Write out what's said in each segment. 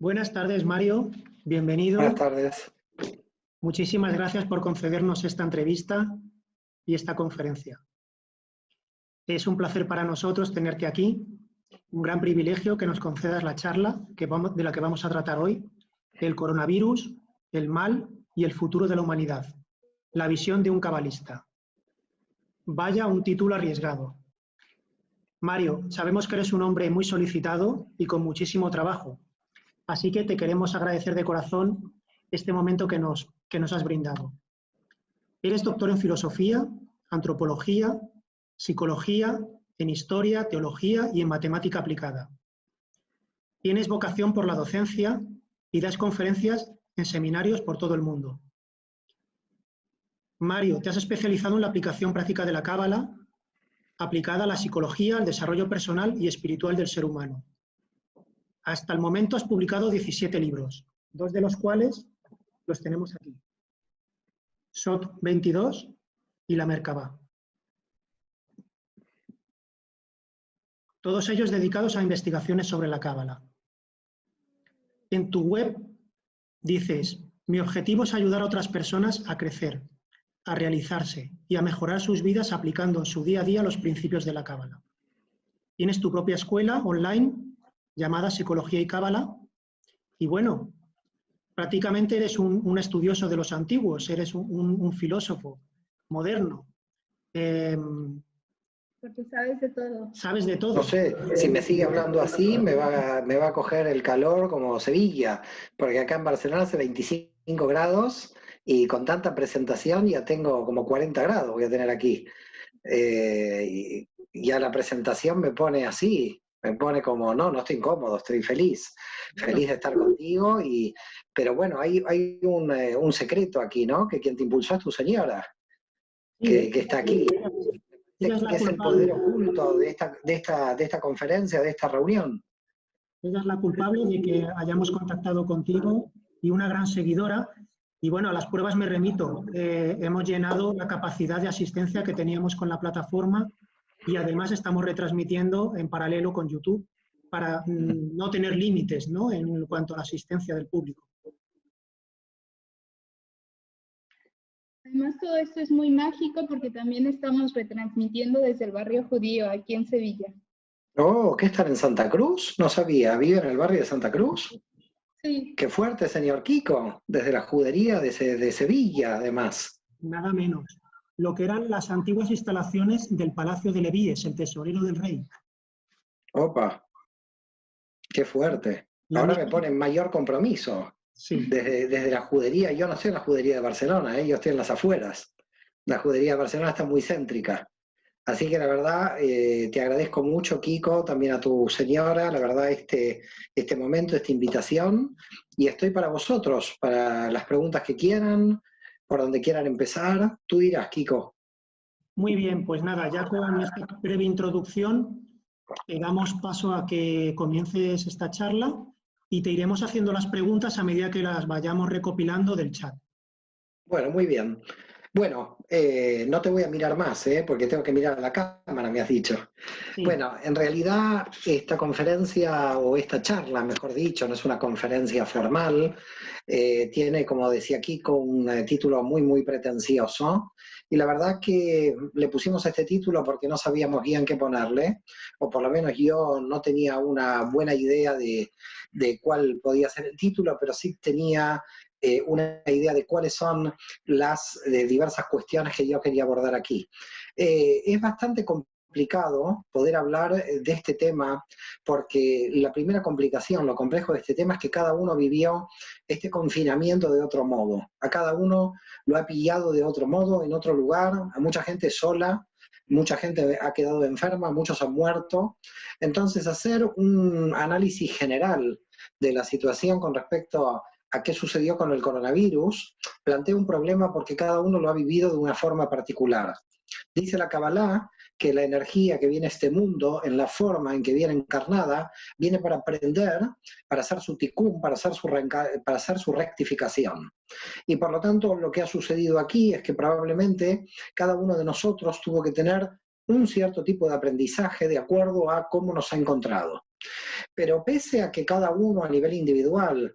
Buenas tardes, Mario. Buenas Bienvenido. tardes. Muchísimas gracias por concedernos esta entrevista y esta conferencia. Es un placer para nosotros tenerte aquí, un gran privilegio que nos concedas la charla de la que vamos a tratar hoy, el coronavirus, el mal y el futuro de la humanidad, la visión de un cabalista. Vaya un título arriesgado. Mario, sabemos que eres un hombre muy solicitado y con muchísimo trabajo, así que te queremos agradecer de corazón este momento que nos has brindado. Eres doctor en filosofía, antropología, psicología, en historia, teología y en matemática aplicada. Tienes vocación por la docencia y das conferencias en seminarios por todo el mundo. Mario, te has especializado en la aplicación práctica de la cábala, aplicada a la psicología, al desarrollo personal y espiritual del ser humano. Hasta el momento has publicado 17 libros, 2 de los cuales los tenemos aquí. Sot 22 y La Merkabah. Todos ellos dedicados a investigaciones sobre la cábala. En tu web dices, mi objetivo es ayudar a otras personas a crecer, a realizarse y a mejorar sus vidas aplicando en su día a día los principios de la cábala. Tienes tu propia escuela online llamada Psicología y Cábala y bueno, prácticamente eres un estudioso de los antiguos, eres un filósofo moderno. Porque sabes de todo. Sabes de todo. No sé, si me sigue hablando así, me va a coger el calor como Sevilla, porque acá en Barcelona hace 25 grados y con tanta presentación ya tengo como 40 grados, voy a tener aquí. Y ya la presentación me pone así, me pone como, no estoy incómodo, estoy feliz de estar contigo, pero bueno, hay un secreto aquí, ¿no? Que quien te impulsó es tu señora, que está aquí. Ella es la ¿Qué es el culpable. poder oculto de esta conferencia, de esta reunión? Ella es la culpable de que hayamos contactado contigo y una gran seguidora. Y bueno, a las pruebas me remito. Hemos llenado la capacidad de asistencia que teníamos con la plataforma y además estamos retransmitiendo en paralelo con YouTube para no tener límites, ¿no?, en cuanto a la asistencia del público. Además, todo esto es muy mágico porque también estamos retransmitiendo desde el barrio judío aquí en Sevilla. Oh, ¿qué están en Santa Cruz? No sabía, ¿vive en el barrio de Santa Cruz? Sí. Qué fuerte, señor Kiko, desde la judería de Sevilla, además. Nada menos. Lo que eran las antiguas instalaciones del Palacio de Levíes, el tesorero del rey. Opa, qué fuerte. Ahora me ponen mayor compromiso. Sí. Desde la judería, yo no estoy en la judería de Barcelona, yo estoy en las afueras. La judería de Barcelona está muy céntrica. Así que la verdad, te agradezco mucho, Kiko, también a tu señora, la verdad, este momento, esta invitación, y estoy para vosotros, para las preguntas que quieran, por donde quieran empezar. Tú dirás, Kiko. Muy bien, pues nada, ya con esta breve introducción, damos paso a que comiences esta charla y te iremos haciendo las preguntas a medida que las vayamos recopilando del chat. Bueno, muy bien. Bueno, no te voy a mirar más, porque tengo que mirar a la cámara, me has dicho. Sí. Bueno, en realidad esta conferencia, o esta charla, mejor dicho, no es una conferencia formal, tiene, como decía Kiko, un título muy, muy pretencioso, y la verdad que le pusimos este título porque no sabíamos bien qué ponerle, o por lo menos yo no tenía una buena idea de cuál podía ser el título, pero sí tenía una idea de cuáles son las diversas cuestiones que yo quería abordar aquí. Es bastante complicado poder hablar de este tema porque la primera complicación, lo complejo de este tema es que cada uno vivió este confinamiento de otro modo. A cada uno lo ha pillado de otro modo, en otro lugar, a mucha gente sola, mucha gente ha quedado enferma, muchos han muerto. Entonces, hacer un análisis general de la situación con respecto a qué sucedió con el coronavirus, plantea un problema porque cada uno lo ha vivido de una forma particular. Dice la Kabbalah que la energía que viene a este mundo, en la forma en que viene encarnada, viene para aprender, para hacer su tikkun, para hacer su rectificación. Y por lo tanto, lo que ha sucedido aquí es que probablemente cada uno de nosotros tuvo que tener un cierto tipo de aprendizaje de acuerdo a cómo nos ha encontrado. Pero pese a que cada uno a nivel individual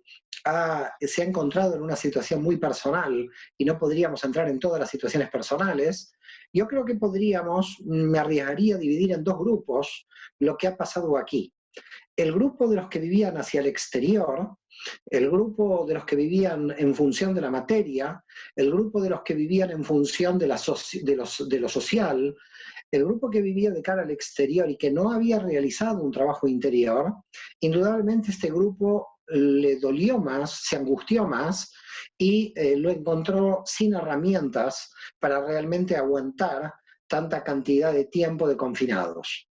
se ha encontrado en una situación muy personal y no podríamos entrar en todas las situaciones personales, yo creo que me arriesgaría a dividir en dos grupos lo que ha pasado aquí. El grupo de los que vivían hacia el exterior, el grupo de los que vivían en función de la materia, el grupo de los que vivían en función de lo social, el grupo que vivía de cara al exterior y que no había realizado un trabajo interior, indudablemente este grupo le dolió más, se angustió más y lo encontró sin herramientas para realmente aguantar tanta cantidad de tiempo de confinados.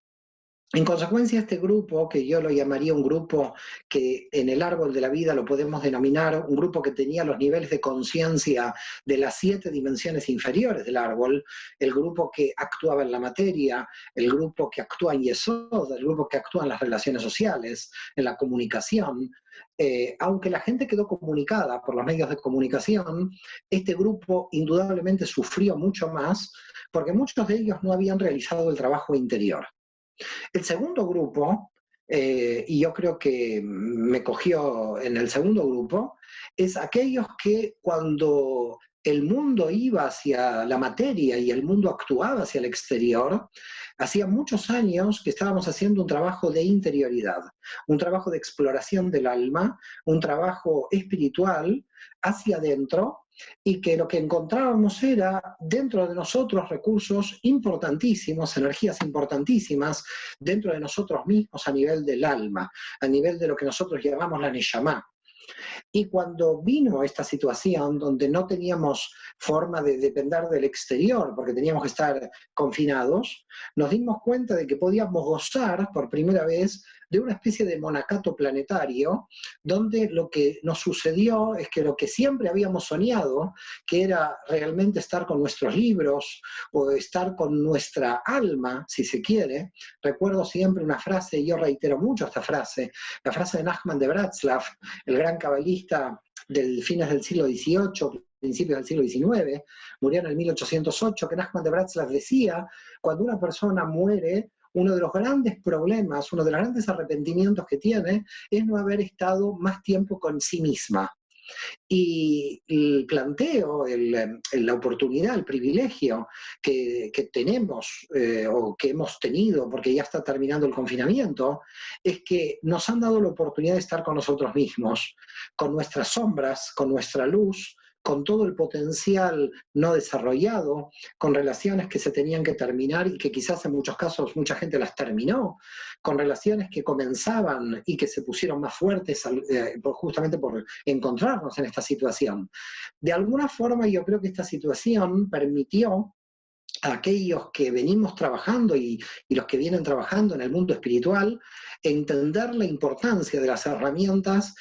En consecuencia, este grupo, que yo lo llamaría un grupo que en el árbol de la vida lo podemos denominar un grupo que tenía los niveles de conciencia de las 7 dimensiones inferiores del árbol, el grupo que actuaba en la materia, el grupo que actúa en Yesod, el grupo que actúa en las relaciones sociales, en la comunicación, aunque la gente quedó comunicada por los medios de comunicación, este grupo indudablemente sufrió mucho más porque muchos de ellos no habían realizado el trabajo interior. El segundo grupo, y yo creo que me cogió en el segundo grupo, es aquellos que cuando el mundo iba hacia la materia y el mundo actuaba hacia el exterior, hacía muchos años que estábamos haciendo un trabajo de interioridad, un trabajo de exploración del alma, un trabajo espiritual hacia adentro, y que lo que encontrábamos era dentro de nosotros recursos importantísimos, energías importantísimas dentro de nosotros mismos a nivel del alma, a nivel de lo que nosotros llamamos la Neshama. Y cuando vino esta situación donde no teníamos forma de depender del exterior, porque teníamos que estar confinados, nos dimos cuenta de que podíamos gozar por primera vez de una especie de monacato planetario, donde lo que nos sucedió es que lo que siempre habíamos soñado, que era realmente estar con nuestros libros o estar con nuestra alma, si se quiere. Recuerdo siempre una frase, y yo reitero mucho esta frase, la frase de Nachman de Bratslav, el gran cabalista del fines del siglo XVIII, principios del siglo XIX, murió en el 1808, que Nachman de Bratslav decía, cuando una persona muere, uno de los grandes problemas, uno de los grandes arrepentimientos que tiene es no haber estado más tiempo con sí misma. Y el planteo, la oportunidad, el privilegio que tenemos o que hemos tenido, porque ya está terminando el confinamiento, es que nos han dado la oportunidad de estar con nosotros mismos, con nuestras sombras, con nuestra luz, con todo el potencial no desarrollado, con relaciones que se tenían que terminar y que quizás en muchos casos mucha gente las terminó, con relaciones que comenzaban y que se pusieron más fuertes justamente por encontrarnos en esta situación. De alguna forma yo creo que esta situación permitió a aquellos que venimos trabajando y los que vienen trabajando en el mundo espiritual, entender la importancia de las herramientas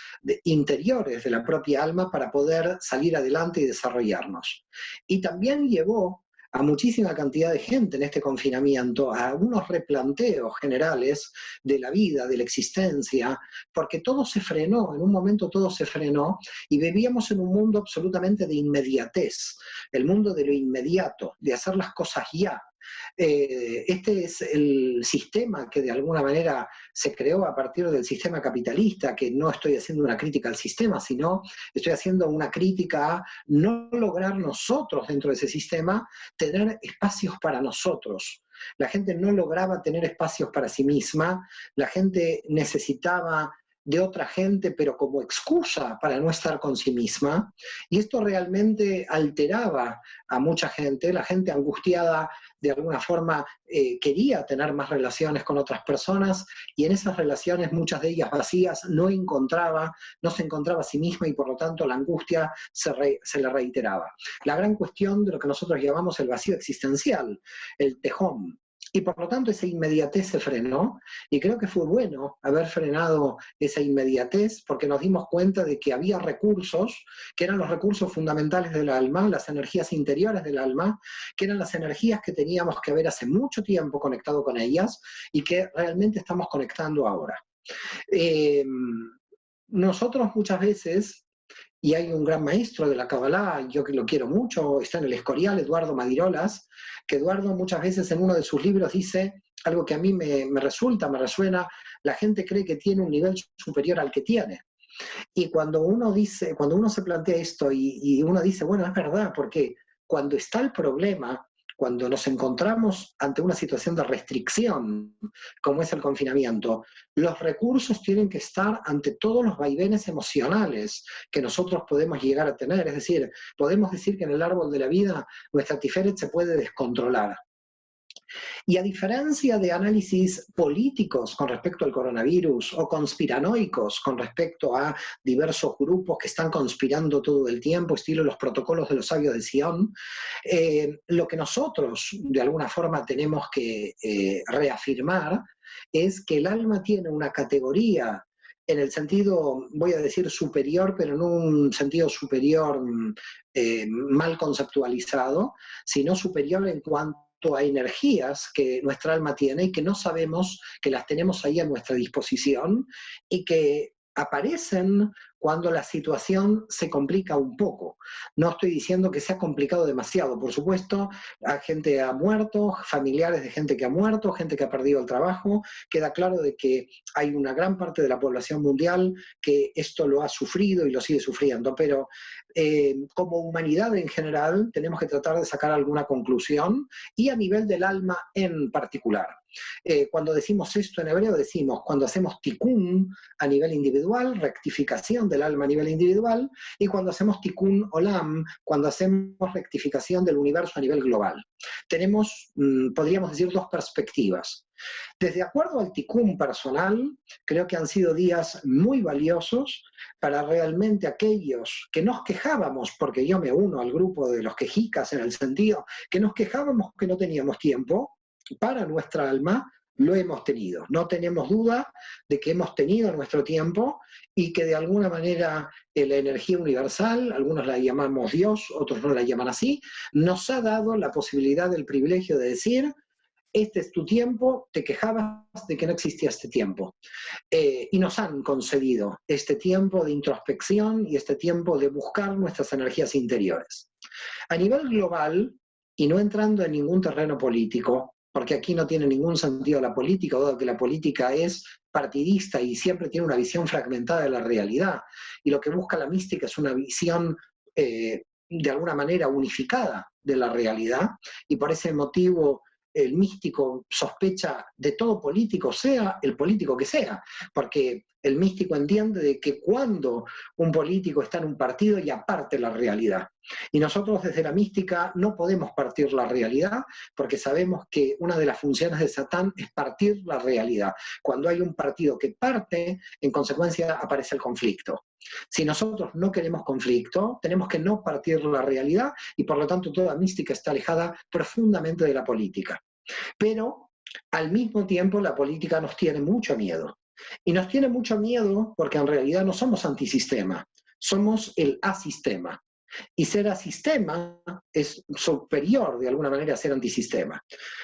interiores de la propia alma para poder salir adelante y desarrollarnos. Y también llevó a muchísima cantidad de gente en este confinamiento, a unos replanteos generales de la vida, de la existencia, porque todo se frenó, en un momento todo se frenó y vivíamos en un mundo absolutamente de inmediatez, el mundo de lo inmediato, de hacer las cosas ya. Este es el sistema que de alguna manera se creó a partir del sistema capitalista, que no estoy haciendo una crítica al sistema, sino estoy haciendo una crítica a no lograr nosotros dentro de ese sistema tener espacios para nosotros. La gente no lograba tener espacios para sí misma, la gente necesitaba de otra gente, pero como excusa para no estar con sí misma, y esto realmente alteraba a mucha gente. La gente angustiada de alguna forma quería tener más relaciones con otras personas, y en esas relaciones, muchas de ellas vacías, no se encontraba a sí misma, y por lo tanto la angustia se le reiteraba. La gran cuestión de lo que nosotros llamamos el vacío existencial, el tejón. Y por lo tanto esa inmediatez se frenó, y creo que fue bueno haber frenado esa inmediatez, porque nos dimos cuenta de que había recursos que eran los recursos fundamentales del alma, las energías interiores del alma, que eran las energías que teníamos que haber hace mucho tiempo conectado con ellas y que realmente estamos conectando ahora. Nosotros muchas veces, y hay un gran maestro de la Kabbalah, yo que lo quiero mucho, está en el Escorial, Eduardo Madirolas, que Eduardo muchas veces en uno de sus libros dice algo que a mí me resuena, la gente cree que tiene un nivel superior al que tiene. Y cuando uno se plantea esto y uno dice, bueno, es verdad, porque cuando está el problema, cuando nos encontramos ante una situación de restricción, como es el confinamiento, los recursos tienen que estar ante todos los vaivenes emocionales que nosotros podemos llegar a tener. Es decir, podemos decir que en el árbol de la vida nuestra Tiferet se puede descontrolar. Y a diferencia de análisis políticos con respecto al coronavirus o conspiranoicos con respecto a diversos grupos que están conspirando todo el tiempo, estilo los protocolos de los sabios de Sion, lo que nosotros de alguna forma tenemos que reafirmar es que el alma tiene una categoría en el sentido, voy a decir superior, pero no un sentido superior mal conceptualizado, sino superior en cuanto a energías que nuestra alma tiene y que no sabemos que las tenemos ahí a nuestra disposición y que aparecen cuando la situación se complica un poco. No estoy diciendo que se ha complicado demasiado, por supuesto, la gente ha muerto, familiares de gente que ha muerto, gente que ha perdido el trabajo, queda claro de que hay una gran parte de la población mundial que esto lo ha sufrido y lo sigue sufriendo, pero como humanidad en general tenemos que tratar de sacar alguna conclusión y a nivel del alma en particular. Cuando decimos esto en hebreo decimos cuando hacemos tikkun a nivel individual, rectificación del alma a nivel individual, y cuando hacemos tikkun olam, cuando hacemos rectificación del universo a nivel global. Tenemos, podríamos decir, dos perspectivas. Desde acuerdo al tikkun personal, creo que han sido días muy valiosos para realmente aquellos que nos quejábamos, porque yo me uno al grupo de los quejicas en el sentido que nos quejábamos que no teníamos tiempo, para nuestra alma lo hemos tenido. No tenemos duda de que hemos tenido nuestro tiempo y que de alguna manera la energía universal, algunos la llamamos Dios, otros no la llaman así, nos ha dado la posibilidad, el privilegio de decir, este es tu tiempo, te quejabas de que no existía este tiempo. Y nos han concedido este tiempo de introspección y este tiempo de buscar nuestras energías interiores. A nivel global, y no entrando en ningún terreno político, porque aquí no tiene ningún sentido la política, dado que la política es partidista y siempre tiene una visión fragmentada de la realidad, y lo que busca la mística es una visión de alguna manera unificada de la realidad, y por ese motivo el místico sospecha de todo político, sea el político que sea, porque el místico entiende de que cuando un político está en un partido ya parte la realidad. Y nosotros desde la mística no podemos partir la realidad porque sabemos que una de las funciones de Satán es partir la realidad. Cuando hay un partido que parte, en consecuencia aparece el conflicto. Si nosotros no queremos conflicto, tenemos que no partir la realidad y por lo tanto toda mística está alejada profundamente de la política. Pero al mismo tiempo la política nos tiene mucho miedo. Y nos tiene mucho miedo porque en realidad no somos antisistema, somos el asistema. Y ser asistema es superior de alguna manera a ser antisistema.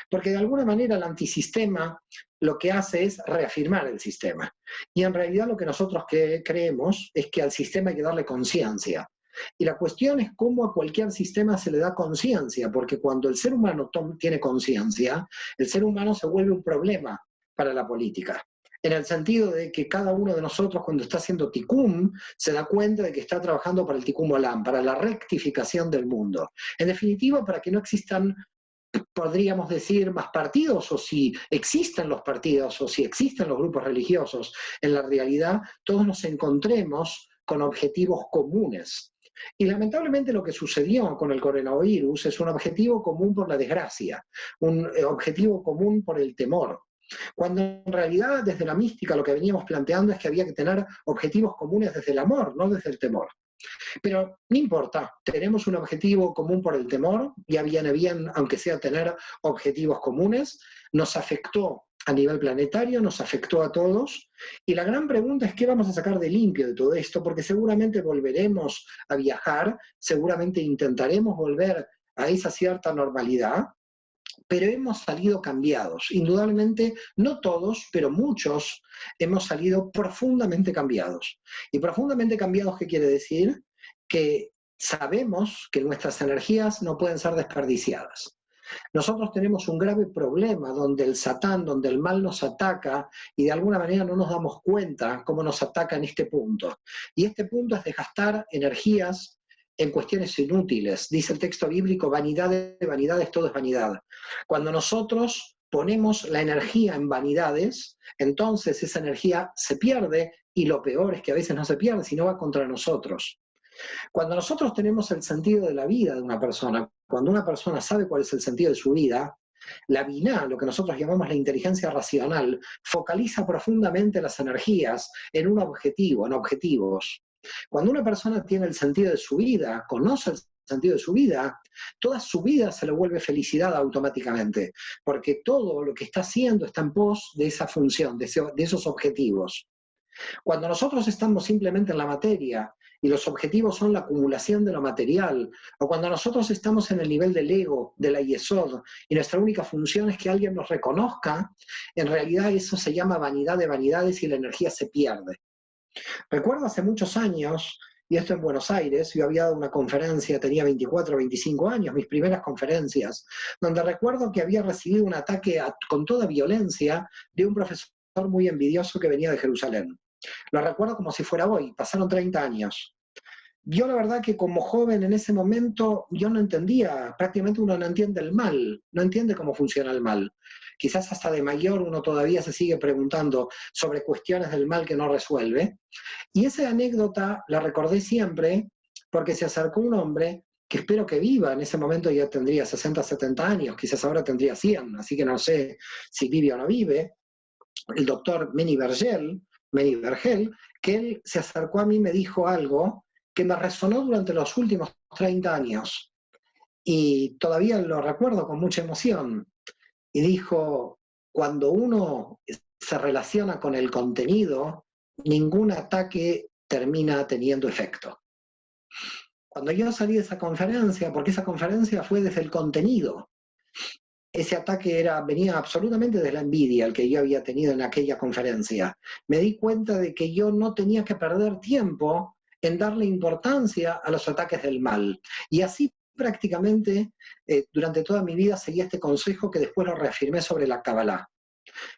Porque de alguna manera el antisistema lo que hace es reafirmar el sistema. Y en realidad lo que nosotros creemos es que al sistema hay que darle conciencia. Y la cuestión es cómo a cualquier sistema se le da conciencia, porque cuando el ser humano tiene conciencia, el ser humano se vuelve un problema para la política. En el sentido de que cada uno de nosotros cuando está haciendo tikkun se da cuenta de que está trabajando para el tikkun olam, para la rectificación del mundo. En definitiva, para que no existan, podríamos decir, más partidos, o si existen los partidos, o si existen los grupos religiosos, en la realidad todos nos encontremos con objetivos comunes. Y lamentablemente lo que sucedió con el coronavirus es un objetivo común por la desgracia, un objetivo común por el temor. Cuando en realidad desde la mística lo que veníamos planteando es que había que tener objetivos comunes desde el amor, no desde el temor. Pero no importa, tenemos un objetivo común por el temor, ya viene bien, aunque sea tener objetivos comunes, nos afectó a nivel planetario, nos afectó a todos, y la gran pregunta es qué vamos a sacar de limpio de todo esto, porque seguramente volveremos a viajar, seguramente intentaremos volver a esa cierta normalidad, pero hemos salido cambiados. Indudablemente, no todos, pero muchos hemos salido profundamente cambiados. Y profundamente cambiados, ¿qué quiere decir? Que sabemos que nuestras energías no pueden ser desperdiciadas. Nosotros tenemos un grave problema donde el Satán, donde el mal nos ataca y de alguna manera no nos damos cuenta cómo nos ataca en este punto. Y este punto es de gastar energías en cuestiones inútiles. Dice el texto bíblico, vanidad de vanidades, todo es vanidad. Cuando nosotros ponemos la energía en vanidades, entonces esa energía se pierde y lo peor es que a veces no se pierde, sino va contra nosotros. Cuando nosotros tenemos el sentido de la vida de una persona, cuando una persona sabe cuál es el sentido de su vida, la biná, lo que nosotros llamamos la inteligencia racional, focaliza profundamente las energías en un objetivo, en objetivos. Cuando una persona tiene el sentido de su vida, conoce el sentido de su vida, toda su vida se le vuelve felicidad automáticamente, porque todo lo que está haciendo está en pos de esa función, de esos objetivos. Cuando nosotros estamos simplemente en la materia y los objetivos son la acumulación de lo material, o cuando nosotros estamos en el nivel del ego, de la yesod, y nuestra única función es que alguien nos reconozca, en realidad eso se llama vanidad de vanidades y la energía se pierde. Recuerdo hace muchos años, y esto en Buenos Aires, yo había dado una conferencia, tenía 24 o 25 años, mis primeras conferencias, donde recuerdo que había recibido un ataque con toda violencia de un profesor muy envidioso que venía de Jerusalén. Lo recuerdo como si fuera hoy, pasaron 30 años. Yo la verdad que como joven en ese momento yo no entendía, prácticamente uno no entiende el mal, no entiende cómo funciona el mal. Quizás hasta de mayor uno todavía se sigue preguntando sobre cuestiones del mal que no resuelve. Y esa anécdota la recordé siempre porque se acercó un hombre que espero que viva, en ese momento ya tendría 60, 70 años, quizás ahora tendría 100, así que no sé si vive o no vive, el doctor Meni Vergel, que él se acercó a mí y me dijo algo que me resonó durante los últimos 30 años. Y todavía lo recuerdo con mucha emoción. Y dijo, cuando uno se relaciona con el contenido, ningún ataque termina teniendo efecto. Cuando yo salí de esa conferencia, porque esa conferencia fue desde el contenido, ese ataque venía absolutamente de la envidia, el que yo había tenido en aquella conferencia. Me di cuenta de que yo no tenía que perder tiempo en darle importancia a los ataques del mal. Y así prácticamente durante toda mi vida seguí este consejo que después lo reafirmé sobre la Kabbalah.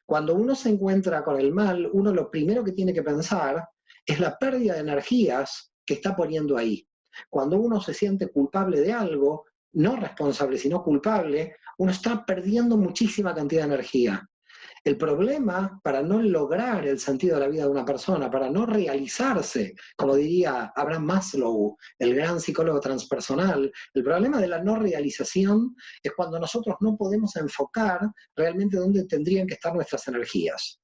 Cuando uno se encuentra con el mal, uno lo primero que tiene que pensar es la pérdida de energías que está poniendo ahí. Cuando uno se siente culpable de algo, no responsable, sino culpable, uno está perdiendo muchísima cantidad de energía. El problema para no lograr el sentido de la vida de una persona, para no realizarse, como diría Abraham Maslow, el gran psicólogo transpersonal, el problema de la no realización es cuando nosotros no podemos enfocar realmente dónde tendrían que estar nuestras energías.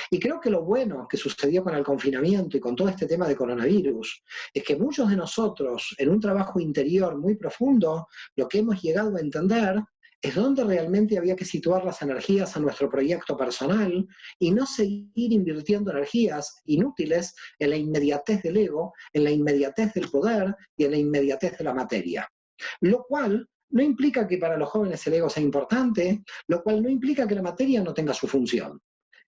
Y creo que lo bueno que sucedió con el confinamiento y con todo este tema de coronavirus es que muchos de nosotros, en un trabajo interior muy profundo, lo que hemos llegado a entender es dónde realmente había que situar las energías a nuestro proyecto personal y no seguir invirtiendo energías inútiles en la inmediatez del ego, en la inmediatez del poder y en la inmediatez de la materia. Lo cual no implica que para los jóvenes el ego sea importante, lo cual no implica que la materia no tenga su función.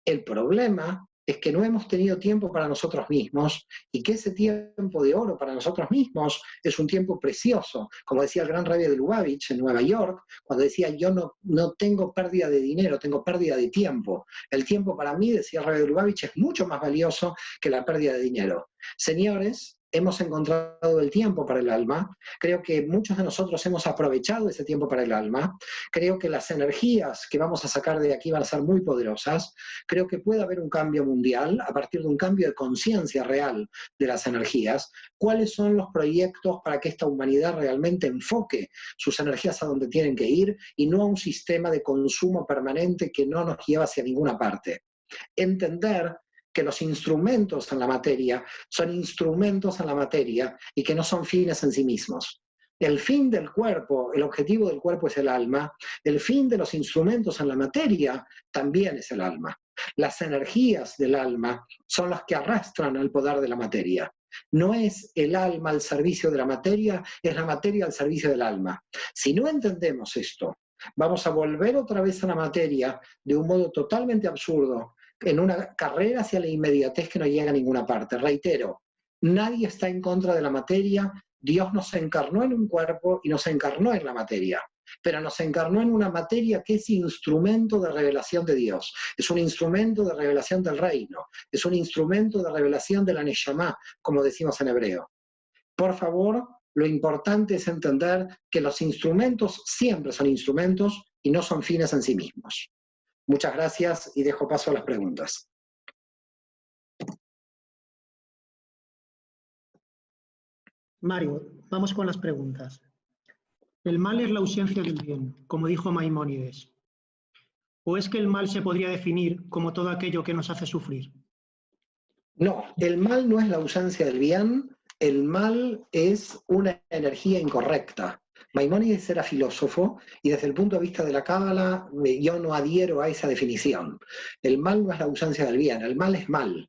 El problema es que no hemos tenido tiempo para nosotros mismos y que ese tiempo de oro para nosotros mismos es un tiempo precioso. Como decía el gran Rabbi de Lubavitch en Nueva York, cuando decía yo no tengo pérdida de dinero, tengo pérdida de tiempo. El tiempo para mí, decía el Rabbi de Lubavitch, es mucho más valioso que la pérdida de dinero. Señores, hemos encontrado el tiempo para el alma. Creo que muchos de nosotros hemos aprovechado ese tiempo para el alma. Creo que las energías que vamos a sacar de aquí van a ser muy poderosas. Creo que puede haber un cambio mundial a partir de un cambio de conciencia real de las energías. ¿Cuáles son los proyectos para que esta humanidad realmente enfoque sus energías a donde tienen que ir y no a un sistema de consumo permanente que no nos lleva hacia ninguna parte? Entender que los instrumentos en la materia son instrumentos en la materia y que no son fines en sí mismos. El fin del cuerpo, el objetivo del cuerpo es el alma, el fin de los instrumentos en la materia también es el alma. Las energías del alma son las que arrastran al poder de la materia. No es el alma al servicio de la materia, es la materia al servicio del alma. Si no entendemos esto, vamos a volver otra vez a la materia de un modo totalmente absurdo, en una carrera hacia la inmediatez que no llega a ninguna parte. Reitero, nadie está en contra de la materia, Dios nos encarnó en un cuerpo y nos encarnó en la materia. pero nos encarnó en una materia que es instrumento de revelación de Dios, es un instrumento de revelación del reino, es un instrumento de revelación de la Neshama, como decimos en hebreo. Por favor, lo importante es entender que los instrumentos siempre son instrumentos y no son fines en sí mismos. Muchas gracias y dejo paso a las preguntas. Mario, vamos con las preguntas. ¿El mal es la ausencia del bien, como dijo Maimónides? ¿O es que el mal se podría definir como todo aquello que nos hace sufrir? No, el mal no es la ausencia del bien, el mal es una energía incorrecta. Maimónides era filósofo y desde el punto de vista de la Cábala yo no adhiero a esa definición. El mal no es la ausencia del bien, el mal es mal.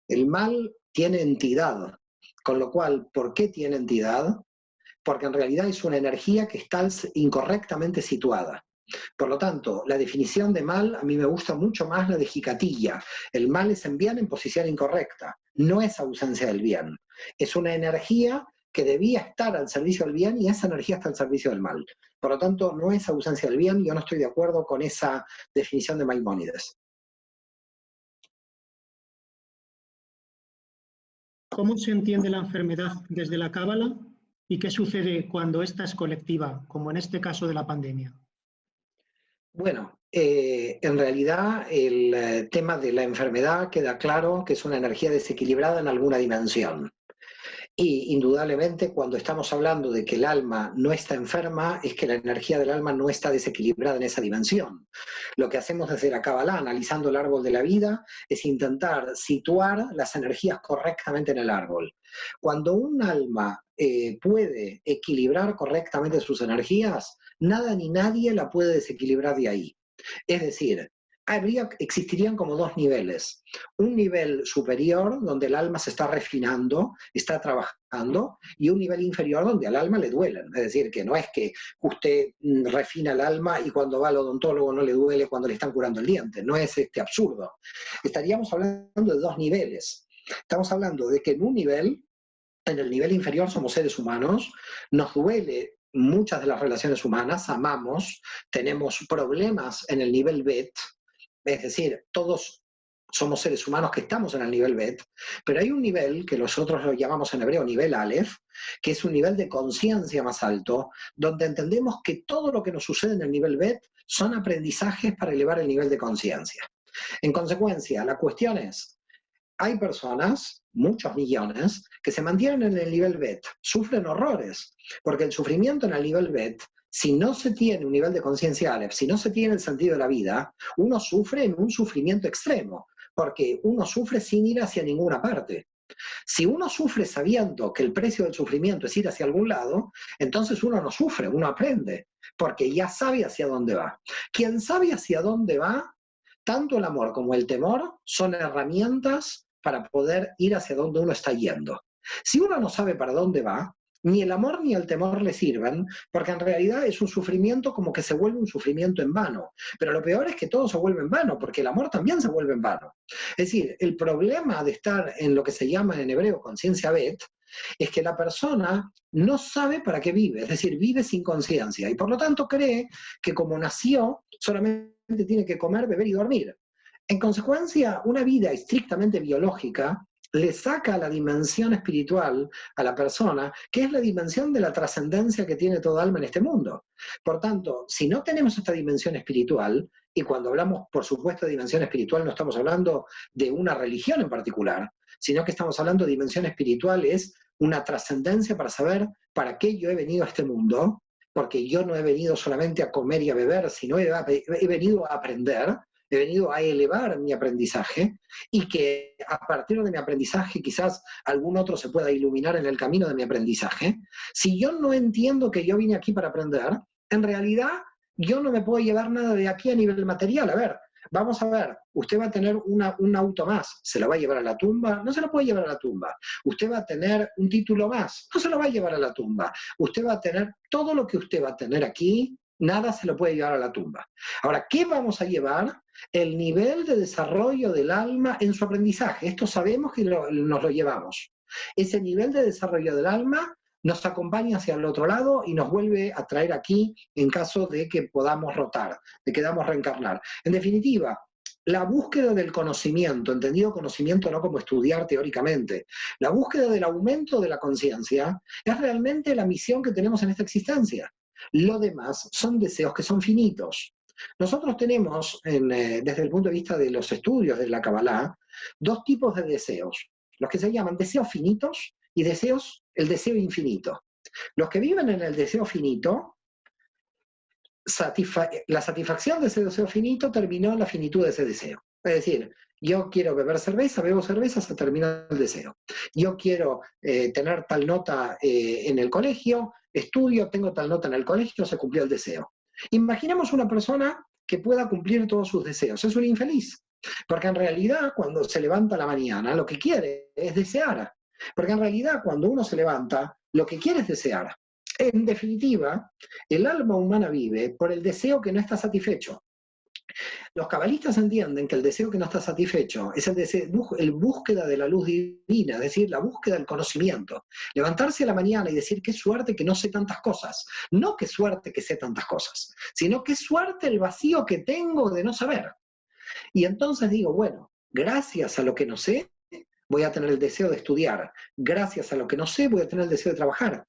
El mal tiene entidad, con lo cual, ¿por qué tiene entidad? Porque en realidad es una energía que está incorrectamente situada. Por lo tanto, la definición de mal a mí me gusta mucho más la de Jicatilla. El mal es en bien en posición incorrecta, no es ausencia del bien. Es una energía que debía estar al servicio del bien y esa energía está al servicio del mal. Por lo tanto, no es ausencia del bien, yo no estoy de acuerdo con esa definición de Maimónides. ¿Cómo se entiende la enfermedad desde la Cábala y qué sucede cuando esta es colectiva, como en este caso de la pandemia? Bueno, en realidad el tema de la enfermedad queda claro que es una energía desequilibrada en alguna dimensión. Y indudablemente cuando estamos hablando de que el alma no está enferma, es que la energía del alma no está desequilibrada en esa dimensión. Lo que hacemos desde la Kabbalah, analizando el árbol de la vida, es intentar situar las energías correctamente en el árbol. Cuando un alma puede equilibrar correctamente sus energías, nada ni nadie la puede desequilibrar de ahí. Es decir, existirían como dos niveles. Un nivel superior, donde el alma se está refinando, está trabajando, y un nivel inferior, donde al alma le duelen. Es decir, que no es que usted refina el alma y cuando va al odontólogo no le duele cuando le están curando el diente. No es absurdo. Estaríamos hablando de dos niveles. Estamos hablando de que en un nivel, en el nivel inferior somos seres humanos, nos duele muchas de las relaciones humanas, amamos, tenemos problemas en el nivel Bet, es decir, todos somos seres humanos que estamos en el nivel Bet, pero hay un nivel que nosotros lo llamamos en hebreo nivel Aleph, que es un nivel de conciencia más alto, donde entendemos que todo lo que nos sucede en el nivel Bet son aprendizajes para elevar el nivel de conciencia. En consecuencia, la cuestión es, hay personas, muchos millones, que se mantienen en el nivel Bet, sufren horrores, porque el sufrimiento en el nivel Bet, si no se tiene un nivel de conciencia Aleph, si no se tiene el sentido de la vida, uno sufre en un sufrimiento extremo, porque uno sufre sin ir hacia ninguna parte. Si uno sufre sabiendo que el precio del sufrimiento es ir hacia algún lado, entonces uno no sufre, uno aprende, porque ya sabe hacia dónde va. Quien sabe hacia dónde va, tanto el amor como el temor son herramientas para poder ir hacia donde uno está yendo. Si uno no sabe para dónde va, ni el amor ni el temor le sirven, porque en realidad es un sufrimiento como que se vuelve un sufrimiento en vano. Pero lo peor es que todo se vuelve en vano, porque el amor también se vuelve en vano. Es decir, el problema de estar en lo que se llama en hebreo conciencia Bet, es que la persona no sabe para qué vive, es decir, vive sin conciencia, y por lo tanto cree que como nació, solamente tiene que comer, beber y dormir. En consecuencia, una vida estrictamente biológica le saca la dimensión espiritual a la persona, que es la dimensión de la trascendencia que tiene todo alma en este mundo. Por tanto, si no tenemos esta dimensión espiritual, y cuando hablamos, por supuesto, de dimensión espiritual, no estamos hablando de una religión en particular, sino que estamos hablando de dimensión espiritual, es una trascendencia para saber para qué yo he venido a este mundo, porque yo no he venido solamente a comer y a beber, sino he venido a aprender, he venido a elevar mi aprendizaje y que a partir de mi aprendizaje quizás algún otro se pueda iluminar en el camino de mi aprendizaje. Si yo no entiendo que yo vine aquí para aprender, en realidad yo no me puedo llevar nada de aquí a nivel material. A ver, vamos a ver, usted va a tener un auto más, ¿se lo va a llevar a la tumba? No se lo puede llevar a la tumba. Usted va a tener un título más, no se lo va a llevar a la tumba. Usted va a tener todo lo que usted va a tener aquí, nada se lo puede llevar a la tumba. Ahora, ¿qué vamos a llevar? El nivel de desarrollo del alma en su aprendizaje. Esto sabemos que nos lo llevamos. Ese nivel de desarrollo del alma nos acompaña hacia el otro lado y nos vuelve a traer aquí en caso de que podamos rotar, de que podamos reencarnar. En definitiva, la búsqueda del conocimiento, entendido conocimiento no como estudiar teóricamente, la búsqueda del aumento de la conciencia es realmente la misión que tenemos en esta existencia. Lo demás son deseos que son finitos. Nosotros tenemos, desde el punto de vista de los estudios de la Kabbalah, dos tipos de deseos. Los que se llaman deseos finitos y el deseo infinito. Los que viven en el deseo finito, la satisfacción de ese deseo finito terminó en la finitud de ese deseo. Es decir, yo quiero beber cerveza, bebo cerveza, se termina el deseo. Yo quiero tener tal nota en el colegio, estudio, tengo tal nota en el colegio, se cumplió el deseo. Imaginemos una persona que pueda cumplir todos sus deseos. Es un infeliz. Porque en realidad, cuando se levanta a la mañana, lo que quiere es desear. Porque en realidad, cuando uno se levanta, lo que quiere es desear. En definitiva, el alma humana vive por el deseo que no está satisfecho. Los cabalistas entienden que el deseo que no está satisfecho es el búsqueda de la luz divina, es decir, la búsqueda del conocimiento. Levantarse a la mañana y decir qué suerte que no sé tantas cosas. No qué suerte que sé tantas cosas, sino qué suerte el vacío que tengo de no saber. Y entonces digo, bueno, gracias a lo que no sé, voy a tener el deseo de estudiar. Gracias a lo que no sé, voy a tener el deseo de trabajar.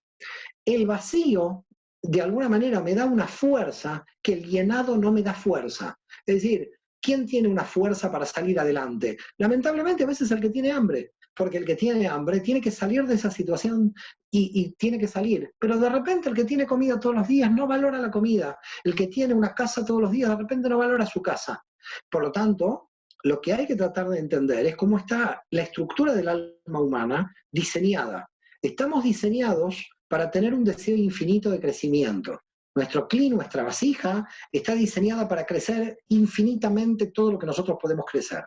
El vacío, de alguna manera, me da una fuerza que el llenado no me da fuerza. Es decir, ¿quién tiene una fuerza para salir adelante? Lamentablemente, a veces el que tiene hambre, porque el que tiene hambre tiene que salir de esa situación y tiene que salir. Pero de repente el que tiene comida todos los días no valora la comida. El que tiene una casa todos los días, de repente no valora su casa. Por lo tanto, lo que hay que tratar de entender es cómo está la estructura del alma humana diseñada. Estamos diseñados para tener un deseo infinito de crecimiento. Nuestro cli, nuestra vasija, está diseñada para crecer infinitamente todo lo que nosotros podemos crecer.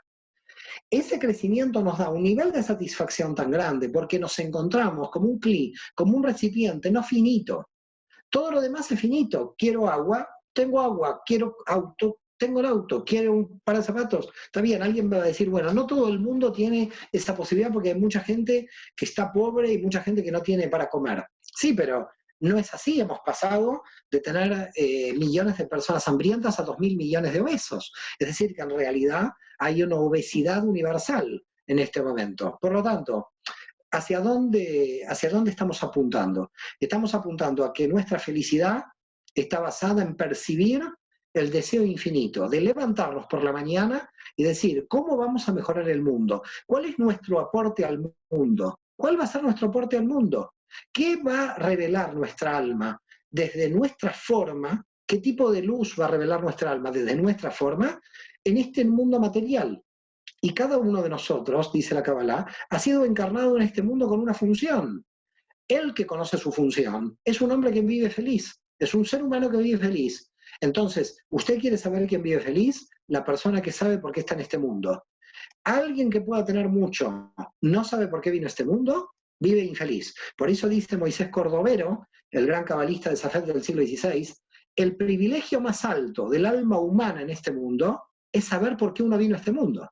Ese crecimiento nos da un nivel de satisfacción tan grande porque nos encontramos como un cli, como un recipiente no finito. Todo lo demás es finito. Quiero agua, tengo agua. Quiero auto, tengo el auto. Quiero un par de zapatos. Está bien, alguien va a decir, bueno, no todo el mundo tiene esa posibilidad porque hay mucha gente que está pobre y mucha gente que no tiene para comer. Sí, pero no es así. Hemos pasado de tener millones de personas hambrientas a 2.000 millones de obesos. Es decir, que en realidad hay una obesidad universal en este momento. Por lo tanto, ¿hacia dónde estamos apuntando? Estamos apuntando a que nuestra felicidad está basada en percibir el deseo infinito, de levantarnos por la mañana y decir, ¿cómo vamos a mejorar el mundo? ¿Cuál es nuestro aporte al mundo? ¿Cuál va a ser nuestro aporte al mundo? ¿Qué va a revelar nuestra alma desde nuestra forma? ¿Qué tipo de luz va a revelar nuestra alma desde nuestra forma en este mundo material? Y cada uno de nosotros, dice la Kabbalah, ha sido encarnado en este mundo con una función. El que conoce su función es un hombre que vive feliz, es un ser humano que vive feliz. Entonces, ¿usted quiere saber quién vive feliz? La persona que sabe por qué está en este mundo. Alguien que pueda tener mucho, no sabe por qué vino a este mundo, vive infeliz. Por eso dice Moisés Cordovero, el gran cabalista de Safed del siglo XVI, el privilegio más alto del alma humana en este mundo es saber por qué uno vino a este mundo.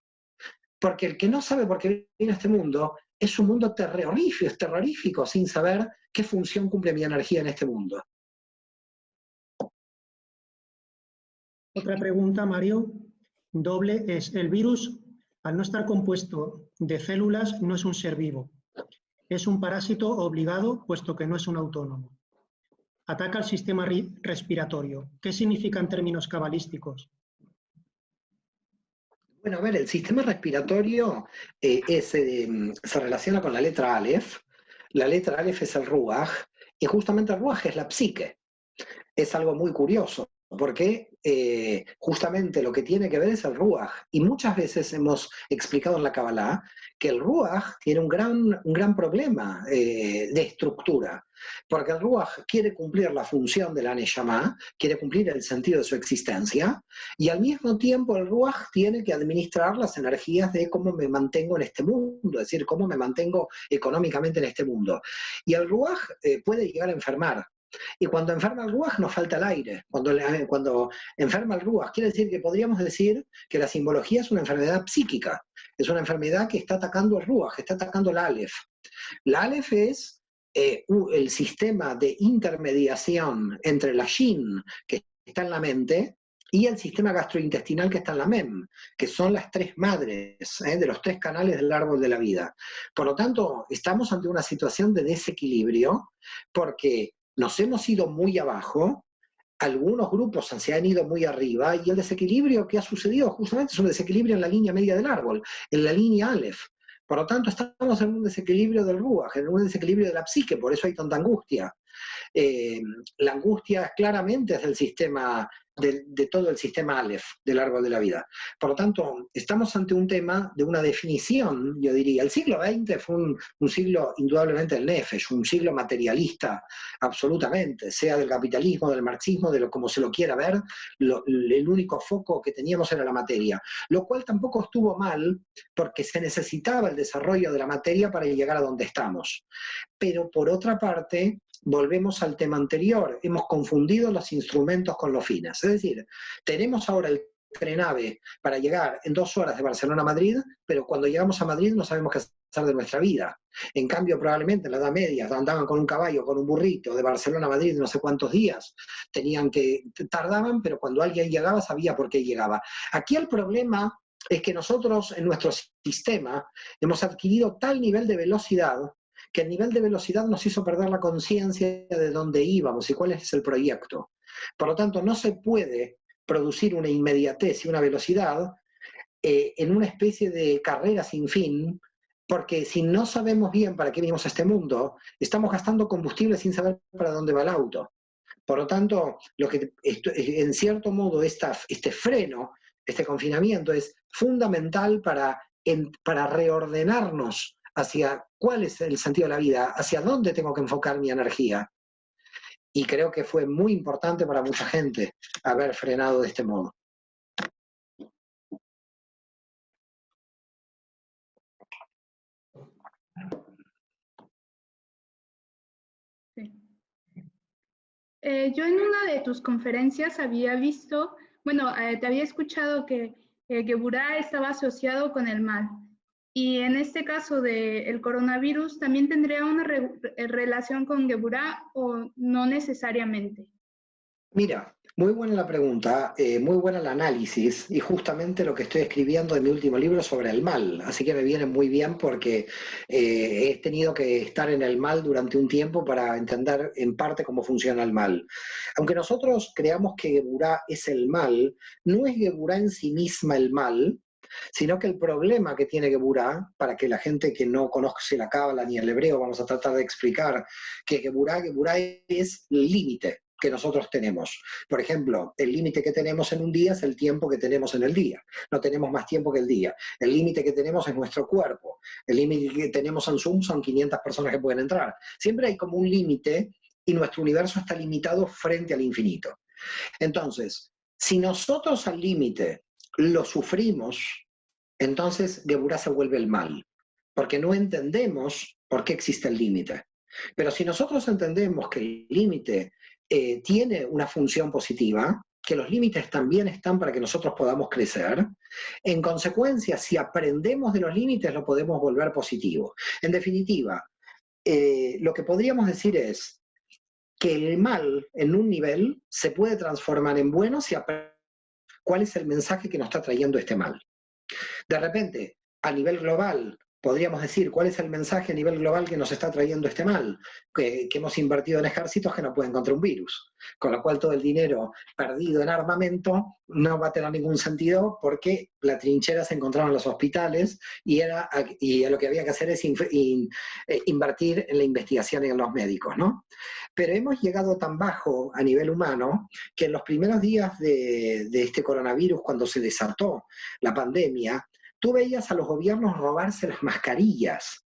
Porque el que no sabe por qué viene a este mundo es un mundo terrorífico sin saber qué función cumple mi energía en este mundo. Otra pregunta, Mario, doble, es: el virus, al no estar compuesto de células, no es un ser vivo. Es un parásito obligado, puesto que no es un autónomo. Ataca al sistema respiratorio. ¿Qué significa en términos cabalísticos? Bueno, a ver, el sistema respiratorio se relaciona con la letra Aleph. La letra Aleph es el Ruach, y justamente el Ruach es la psique. Es algo muy curioso, porque justamente lo que tiene que ver es el Ruach. Y muchas veces hemos explicado en la Kabbalah que el Ruach tiene un gran problema de estructura, porque el Ruach quiere cumplir la función de la Neshama, quiere cumplir el sentido de su existencia, y al mismo tiempo el Ruach tiene que administrar las energías de cómo me mantengo en este mundo, es decir, cómo me mantengo económicamente en este mundo. Y el Ruach puede llegar a enfermar. Y cuando enferma el Ruach nos falta el aire. Cuando enferma el Ruach, quiere decir que podríamos decir que la simbología es una enfermedad psíquica. Es una enfermedad que está atacando el Ruach, está atacando el Aleph. La Aleph es el sistema de intermediación entre la yin, que está en la mente, y el sistema gastrointestinal que está en la MEM, que son las tres madres de los tres canales del árbol de la vida. Por lo tanto, estamos ante una situación de desequilibrio porque nos hemos ido muy abajo, algunos grupos se han ido muy arriba, y el desequilibrio que ha sucedido justamente es un desequilibrio en la línea media del árbol, en la línea Aleph. Por lo tanto, estamos en un desequilibrio del Ruach, en un desequilibrio de la psique, por eso hay tanta angustia. La angustia claramente es del sistema, de todo el sistema Aleph del árbol de la vida. Por lo tanto, estamos ante un tema de una definición, yo diría. El siglo XX fue un siglo indudablemente del Nefesh, un siglo materialista, absolutamente, sea del capitalismo, del marxismo, de como se lo quiera ver, el único foco que teníamos era la materia, lo cual tampoco estuvo mal, porque se necesitaba el desarrollo de la materia para llegar a donde estamos. Pero por otra parte, volvemos al tema anterior, hemos confundido los instrumentos con los fines. Es decir, tenemos ahora el trenave para llegar en 2 horas de Barcelona a Madrid, pero cuando llegamos a Madrid no sabemos qué hacer de nuestra vida. En cambio, probablemente en la Edad Media andaban con un caballo, con un burrito, de Barcelona a Madrid no sé cuántos días, tardaban, pero cuando alguien llegaba sabía por qué llegaba. Aquí el problema es que nosotros en nuestro sistema hemos adquirido tal nivel de velocidad que el nivel de velocidad nos hizo perder la conciencia de dónde íbamos y cuál es el proyecto. Por lo tanto, no se puede producir una inmediatez y una velocidad en una especie de carrera sin fin, porque si no sabemos bien para qué venimos a este mundo, estamos gastando combustible sin saber para dónde va el auto. Por lo tanto, en cierto modo, este freno, este confinamiento es fundamental para reordenarnos hacia cuál es el sentido de la vida, hacia dónde tengo que enfocar mi energía. Y creo que fue muy importante para mucha gente haber frenado de este modo. Sí. Yo en una de tus conferencias había visto, te había escuchado que Geburah estaba asociado con el mal. Y en este caso del coronavirus, ¿también tendría una relación con Geburah o no necesariamente? Mira, muy buena la pregunta, muy buena el análisis, y justamente lo que estoy escribiendo en mi último libro sobre el mal, así que me viene muy bien porque he tenido que estar en el mal durante un tiempo para entender en parte cómo funciona el mal. Aunque nosotros creamos que Geburah es el mal, no es Geburah en sí misma el mal, sino que el problema que tiene Geburah, para que la gente que no conoce la cábala ni el hebreo, vamos a tratar de explicar que Geburah es el límite que nosotros tenemos. Por ejemplo, el límite que tenemos en un día es el tiempo que tenemos en el día. No tenemos más tiempo que el día. El límite que tenemos es nuestro cuerpo. El límite que tenemos en Zoom son 500 personas que pueden entrar. Siempre hay como un límite y nuestro universo está limitado frente al infinito. Entonces, si nosotros al límite lo sufrimos, entonces Geburah se vuelve el mal, porque no entendemos por qué existe el límite. Pero si nosotros entendemos que el límite tiene una función positiva, que los límites también están para que nosotros podamos crecer, en consecuencia, si aprendemos de los límites, lo podemos volver positivo. En definitiva, lo que podríamos decir es que el mal en un nivel se puede transformar en bueno si aprendemos cuál es el mensaje que nos está trayendo este mal. De repente, a nivel global, podríamos decir cuál es el mensaje a nivel global que nos está trayendo este mal, que hemos invertido en ejércitos que no pueden contra un virus, con lo cual todo el dinero perdido en armamento no va a tener ningún sentido porque la trinchera se encontraba en los hospitales y lo que había que hacer es invertir en la investigación y en los médicos, ¿no? Pero hemos llegado tan bajo a nivel humano que en los primeros días de este coronavirus, cuando se desató la pandemia, tú veías a los gobiernos robarse las mascarillas.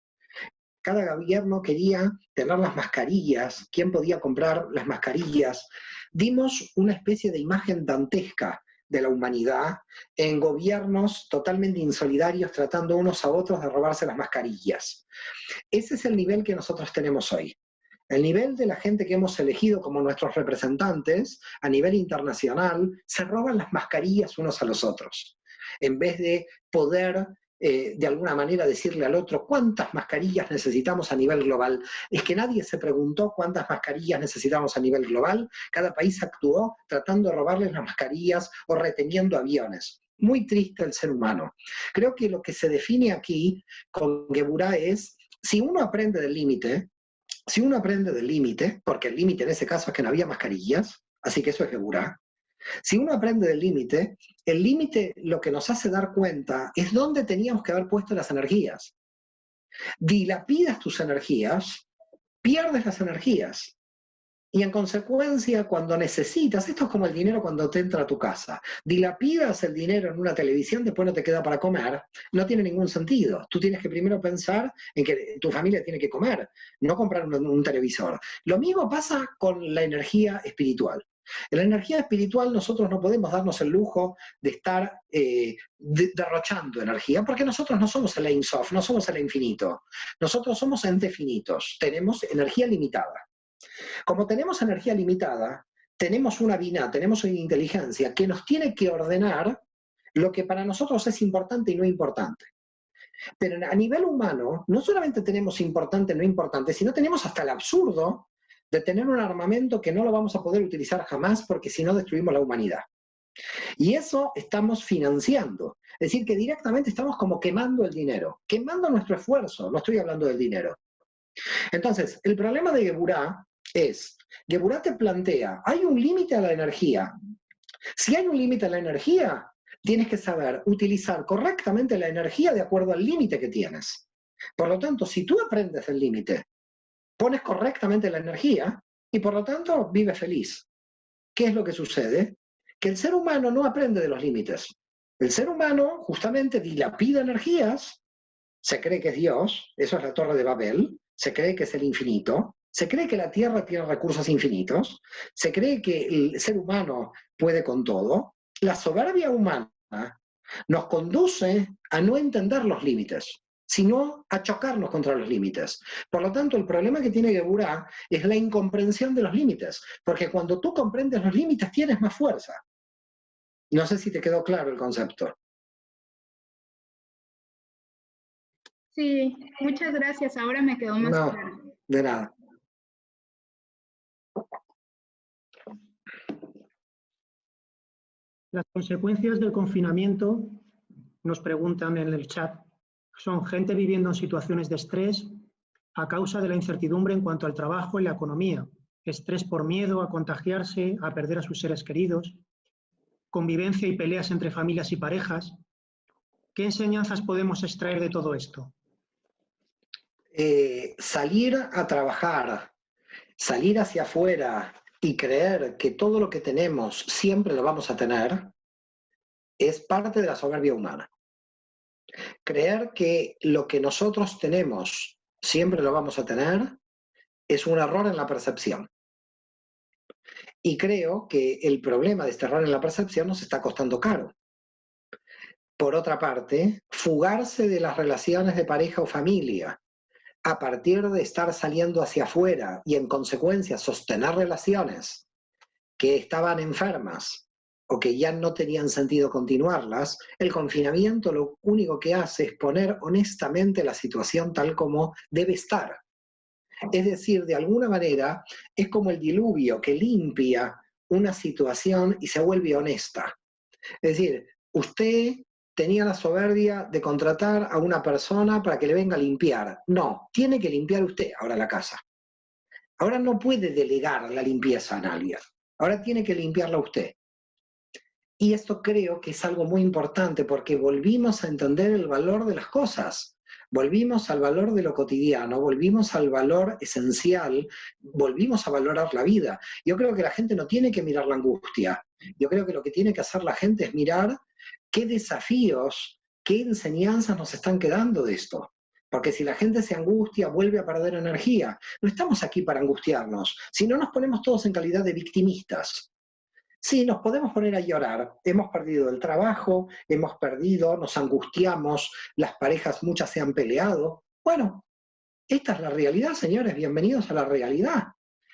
Cada gobierno quería tener las mascarillas. ¿Quién podía comprar las mascarillas? Dimos una especie de imagen dantesca de la humanidad en gobiernos totalmente insolidarios tratando unos a otros de robarse las mascarillas. Ese es el nivel que nosotros tenemos hoy. El nivel de la gente que hemos elegido como nuestros representantes a nivel internacional se roban las mascarillas unos a los otros, en vez de poder de alguna manera decirle al otro cuántas mascarillas necesitamos a nivel global. Es que nadie se preguntó cuántas mascarillas necesitamos a nivel global. Cada país actuó tratando de robarles las mascarillas o reteniendo aviones. Muy triste el ser humano. Creo que lo que se define aquí con Geburá es, si uno aprende del límite, porque el límite en ese caso es que no había mascarillas, así que eso es Geburá. Si uno aprende del límite, el límite lo que nos hace dar cuenta es dónde teníamos que haber puesto las energías. Dilapidas tus energías, pierdes las energías. Y en consecuencia, cuando necesitas, esto es como el dinero cuando te entra a tu casa, dilapidas el dinero en una televisión, después no te queda para comer, no tiene ningún sentido. Tú tienes que primero pensar en que tu familia tiene que comer, no comprar un televisor. Lo mismo pasa con la energía espiritual. En la energía espiritual nosotros no podemos darnos el lujo de estar derrochando energía, porque nosotros no somos el Ein Sof, no somos el infinito. Nosotros somos entes finitos, tenemos energía limitada. Como tenemos energía limitada, tenemos una Binah, tenemos una inteligencia que nos tiene que ordenar lo que para nosotros es importante y no importante. Pero a nivel humano, no solamente tenemos importante y no importante, sino tenemos hasta el absurdo de tener un armamento que no lo vamos a poder utilizar jamás porque si no destruimos la humanidad. Y eso estamos financiando. Es decir, que directamente estamos como quemando el dinero, quemando nuestro esfuerzo, no estoy hablando del dinero. Entonces, el problema de Geburá es, Geburá te plantea, hay un límite a la energía. Si hay un límite a la energía, tienes que saber utilizar correctamente la energía de acuerdo al límite que tienes. Por lo tanto, si tú aprendes el límite, pones correctamente la energía y por lo tanto vives feliz. ¿Qué es lo que sucede? Que el ser humano no aprende de los límites. El ser humano justamente dilapida energías, se cree que es Dios, eso es la Torre de Babel, se cree que es el infinito, se cree que la Tierra tiene recursos infinitos, se cree que el ser humano puede con todo. La soberbia humana nos conduce a no entender los límites, sino a chocarnos contra los límites. Por lo tanto, el problema que tiene Geburá es la incomprensión de los límites, porque cuando tú comprendes los límites tienes más fuerza. No sé si te quedó claro el concepto. Sí, muchas gracias. Ahora me quedó más claro. De nada. Las consecuencias del confinamiento, nos preguntan en el chat, son gente viviendo en situaciones de estrés a causa de la incertidumbre en cuanto al trabajo y la economía, estrés por miedo a contagiarse, a perder a sus seres queridos, convivencia y peleas entre familias y parejas. ¿Qué enseñanzas podemos extraer de todo esto? Salir a trabajar, salir hacia afuera y creer que todo lo que tenemos siempre lo vamos a tener, es parte de la soberbia humana. Creer que lo que nosotros tenemos siempre lo vamos a tener es un error en la percepción. Y creo que el problema de este error en la percepción nos está costando caro. Por otra parte, fugarse de las relaciones de pareja o familia a partir de estar saliendo hacia afuera y en consecuencia sostener relaciones que estaban enfermas o que ya no tenían sentido continuarlas, el confinamiento lo único que hace es poner honestamente la situación tal como debe estar. Es decir, de alguna manera, es como el diluvio que limpia una situación y se vuelve honesta. Es decir, usted tenía la soberbia de contratar a una persona para que le venga a limpiar. No, tiene que limpiar usted ahora la casa. Ahora no puede delegar la limpieza a nadie. Ahora tiene que limpiarla usted. Y esto creo que es algo muy importante porque volvimos a entender el valor de las cosas. Volvimos al valor de lo cotidiano, volvimos al valor esencial, volvimos a valorar la vida. Yo creo que la gente no tiene que mirar la angustia. Yo creo que lo que tiene que hacer la gente es mirar qué desafíos, qué enseñanzas nos están quedando de esto. Porque si la gente se angustia, vuelve a perder energía. No estamos aquí para angustiarnos, si no nos ponemos todos en calidad de victimistas. Sí, nos podemos poner a llorar, hemos perdido el trabajo, hemos perdido, nos angustiamos, las parejas muchas se han peleado. Bueno, esta es la realidad, señores, bienvenidos a la realidad.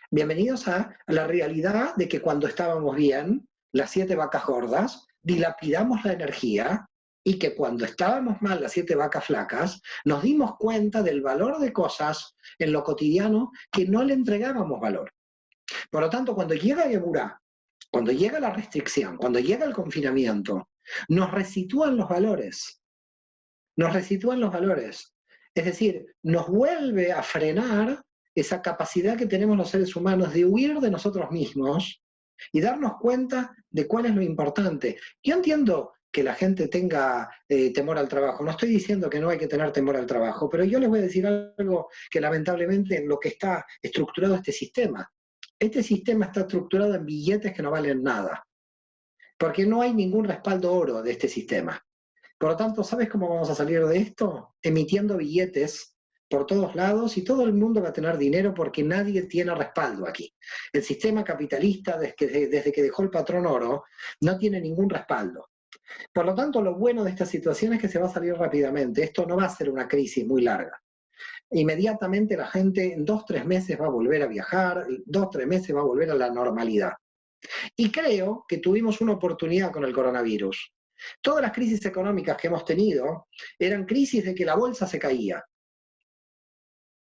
Bienvenidos a la realidad de que cuando estábamos bien, las 7 vacas gordas, dilapidamos la energía y que cuando estábamos mal las 7 vacas flacas, nos dimos cuenta del valor de cosas en lo cotidiano que no le entregábamos valor. Por lo tanto, cuando llega Geburá, cuando llega la restricción, cuando llega el confinamiento, nos resitúan los valores. Nos resitúan los valores. Es decir, nos vuelve a frenar esa capacidad que tenemos los seres humanos de huir de nosotros mismos y darnos cuenta de cuál es lo importante. Yo entiendo que la gente tenga temor al trabajo. No estoy diciendo que no hay que tener temor al trabajo, pero yo les voy a decir algo que lamentablemente en lo que está estructurado este sistema. Este sistema está estructurado en billetes que no valen nada, porque no hay ningún respaldo oro de este sistema. Por lo tanto, ¿sabes cómo vamos a salir de esto? Emitiendo billetes por todos lados y todo el mundo va a tener dinero porque nadie tiene respaldo aquí. El sistema capitalista, desde que dejó el patrón oro, no tiene ningún respaldo. Por lo tanto, lo bueno de esta situación es que se va a salir rápidamente. Esto no va a ser una crisis muy larga. Inmediatamente la gente en 2-3 meses va a volver a viajar, 2-3 meses va a volver a la normalidad. Y creo que tuvimos una oportunidad con el coronavirus. Todas las crisis económicas que hemos tenido eran crisis de que la bolsa se caía.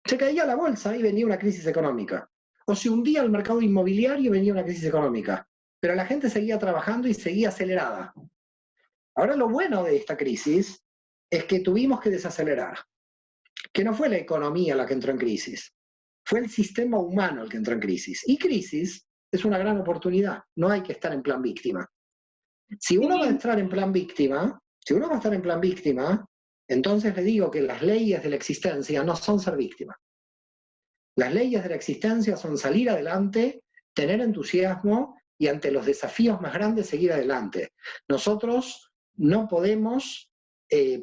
Se caía la bolsa y venía una crisis económica. O se hundía el mercado inmobiliario y venía una crisis económica. Pero la gente seguía trabajando y seguía acelerada. Ahora lo bueno de esta crisis es que tuvimos que desacelerar. Que no fue la economía la que entró en crisis. Fue el sistema humano el que entró en crisis. Y crisis es una gran oportunidad. No hay que estar en plan víctima. Si uno va a entrar en plan víctima, entonces le digo que las leyes de la existencia no son ser víctima. Las leyes de la existencia son salir adelante, tener entusiasmo y ante los desafíos más grandes seguir adelante. Nosotros no podemos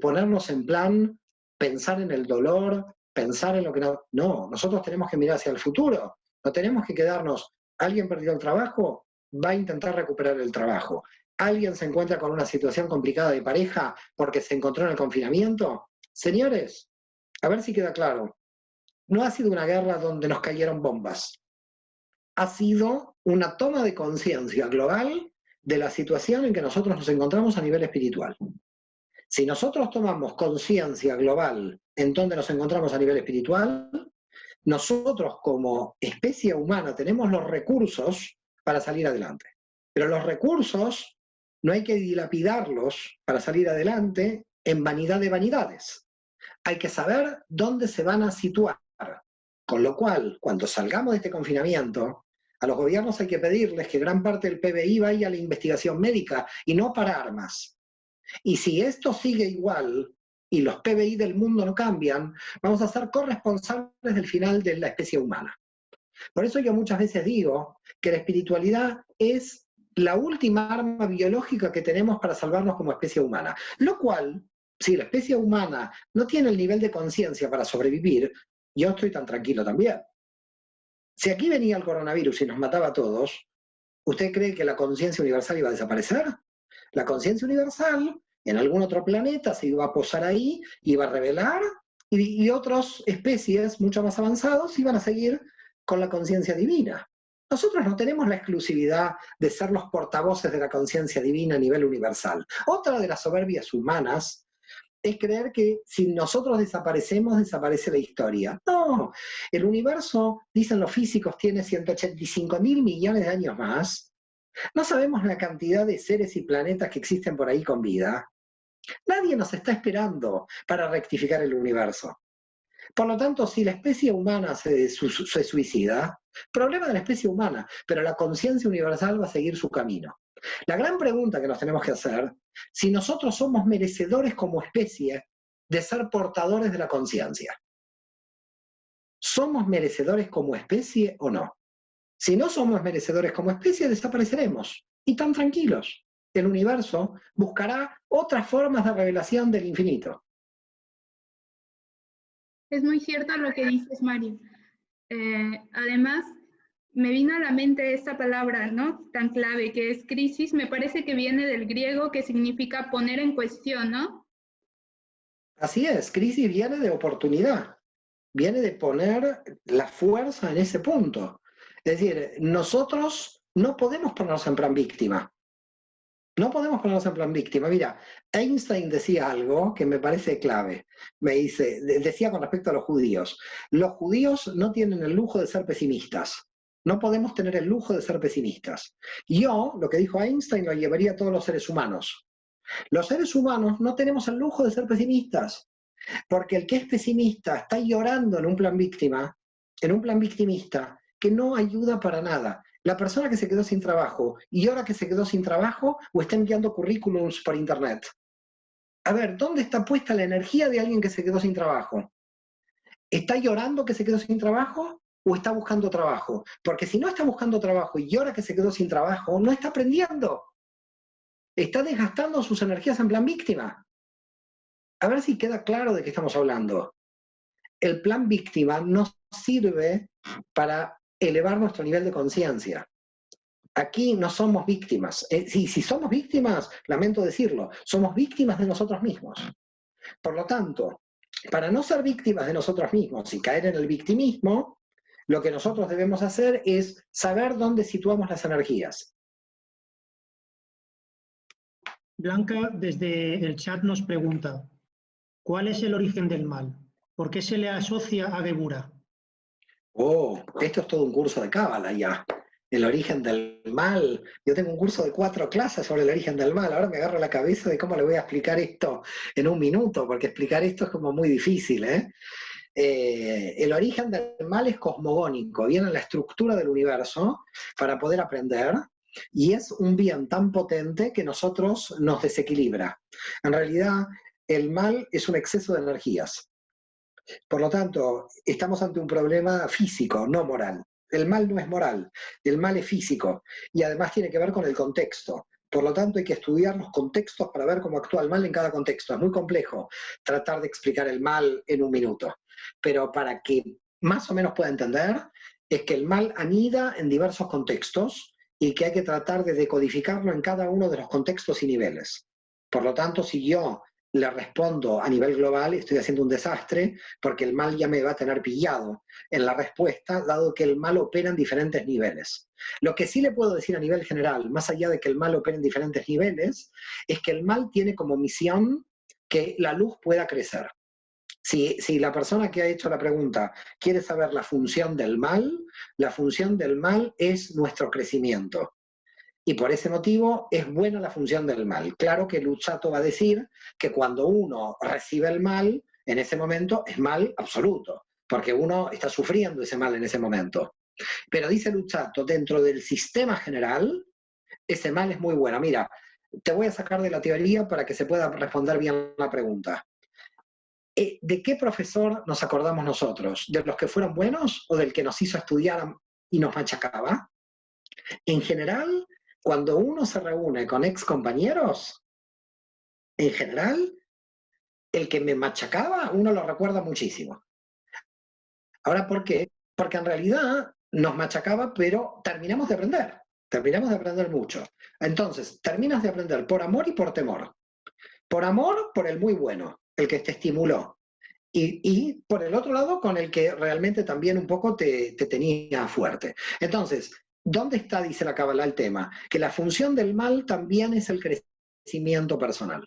ponernos en plan pensar en el dolor, pensar en lo que no... No, nosotros tenemos que mirar hacia el futuro. No tenemos que quedarnos, alguien perdió el trabajo, va a intentar recuperar el trabajo. Alguien se encuentra con una situación complicada de pareja porque se encontró en el confinamiento. Señores, a ver si queda claro. No ha sido una guerra donde nos cayeron bombas. Ha sido una toma de conciencia global de la situación en que nosotros nos encontramos a nivel espiritual. Si nosotros tomamos conciencia global en donde nos encontramos a nivel espiritual, nosotros como especie humana tenemos los recursos para salir adelante. Pero los recursos no hay que dilapidarlos para salir adelante en vanidad de vanidades. Hay que saber dónde se van a situar. Con lo cual, cuando salgamos de este confinamiento, a los gobiernos hay que pedirles que gran parte del PBI vaya a la investigación médica y no para armas. Y si esto sigue igual y los PBI del mundo no cambian, vamos a ser corresponsables del final de la especie humana. Por eso yo muchas veces digo que la espiritualidad es la última arma biológica que tenemos para salvarnos como especie humana. Lo cual, si la especie humana no tiene el nivel de conciencia para sobrevivir, yo estoy tan tranquilo también. Si aquí venía el coronavirus y nos mataba a todos, ¿usted cree que la conciencia universal iba a desaparecer? La conciencia universal en algún otro planeta se iba a posar ahí, iba a revelar, y otras especies mucho más avanzadas iban a seguir con la conciencia divina. Nosotros no tenemos la exclusividad de ser los portavoces de la conciencia divina a nivel universal. Otra de las soberbias humanas es creer que si nosotros desaparecemos, desaparece la historia. No, el universo, dicen los físicos, tiene 185.000 millones de años más. No sabemos la cantidad de seres y planetas que existen por ahí con vida. Nadie nos está esperando para rectificar el universo. Por lo tanto, si la especie humana se suicida, problema de la especie humana, pero la conciencia universal va a seguir su camino. La gran pregunta que nos tenemos que hacer, si nosotros somos merecedores como especie de ser portadores de la conciencia. ¿Somos merecedores como especie o no? Si no somos merecedores como especie, desapareceremos. Y tan tranquilos. El universo buscará otras formas de revelación del infinito. Es muy cierto lo que dices, Mario. Además, me vino a la mente esta palabra, ¿no? Tan clave que es crisis. Me parece que viene del griego, que significa poner en cuestión, ¿no? Así es, crisis viene de oportunidad. Viene de poner la fuerza en ese punto. Es decir, nosotros no podemos ponernos en plan víctima. No podemos ponernos en plan víctima. Mira, Einstein decía algo que me parece clave. Decía con respecto a los judíos no tienen el lujo de ser pesimistas. No podemos tener el lujo de ser pesimistas. Yo, lo que dijo Einstein, lo llevaría a todos los seres humanos. Los seres humanos no tenemos el lujo de ser pesimistas, porque el que es pesimista está llorando en un plan víctima, en un plan victimista, que no ayuda para nada. La persona que se quedó sin trabajo y ahora que se quedó sin trabajo o está enviando currículums por internet. A ver, ¿dónde está puesta la energía de alguien que se quedó sin trabajo? ¿Está llorando que se quedó sin trabajo o está buscando trabajo? Porque si no está buscando trabajo y ahora que se quedó sin trabajo, no está aprendiendo. Está desgastando sus energías en plan víctima. A ver si queda claro de qué estamos hablando. El plan víctima nos sirve para elevar nuestro nivel de conciencia. Aquí no somos víctimas. Si somos víctimas, lamento decirlo, somos víctimas de nosotros mismos. Por lo tanto, para no ser víctimas de nosotros mismos y caer en el victimismo, lo que nosotros debemos hacer es saber dónde situamos las energías. Blanca, desde el chat nos pregunta, ¿cuál es el origen del mal? ¿Por qué se le asocia a Gebura? Oh, esto es todo un curso de Cábala ya. El origen del mal. Yo tengo un curso de 4 clases sobre el origen del mal. Ahora me agarro la cabeza de cómo le voy a explicar esto en un minuto, porque explicar esto es como muy difícil, ¿eh? El origen del mal es cosmogónico, viene en la estructura del universo para poder aprender, y es un bien tan potente que nosotros nos desequilibra. En realidad, el mal es un exceso de energías. Por lo tanto, estamos ante un problema físico, no moral. El mal no es moral, el mal es físico, y además tiene que ver con el contexto. Por lo tanto, hay que estudiar los contextos para ver cómo actúa el mal en cada contexto. Es muy complejo tratar de explicar el mal en un minuto, pero para que más o menos pueda entender, es que el mal anida en diversos contextos y que hay que tratar de decodificarlo en cada uno de los contextos y niveles. Por lo tanto, si yo le respondo a nivel global, estoy haciendo un desastre, porque el mal ya me va a tener pillado en la respuesta, dado que el mal opera en diferentes niveles. Lo que sí le puedo decir a nivel general, más allá de que el mal opera en diferentes niveles, es que el mal tiene como misión que la luz pueda crecer. Si la persona que ha hecho la pregunta quiere saber la función del mal es nuestro crecimiento. Y por ese motivo es buena la función del mal. Claro que Luzzatto va a decir que cuando uno recibe el mal, en ese momento es mal absoluto, porque uno está sufriendo ese mal en ese momento. Pero dice Luzzatto, dentro del sistema general, ese mal es muy bueno. Mira, te voy a sacar de la teoría para que se pueda responder bien la pregunta. ¿De qué profesor nos acordamos nosotros? ¿De los que fueron buenos o del que nos hizo estudiar y nos machacaba? En general, cuando uno se reúne con ex compañeros, en general, el que me machacaba, uno lo recuerda muchísimo. Ahora, ¿por qué? Porque en realidad nos machacaba, pero terminamos de aprender mucho. Entonces, terminas de aprender por amor y por temor. Por amor, por el muy bueno, el que te estimuló. Y por el otro lado, con el que realmente también un poco te tenía fuerte. Entonces, ¿dónde está, dice la Cábala, el tema? Que la función del mal también es el crecimiento personal.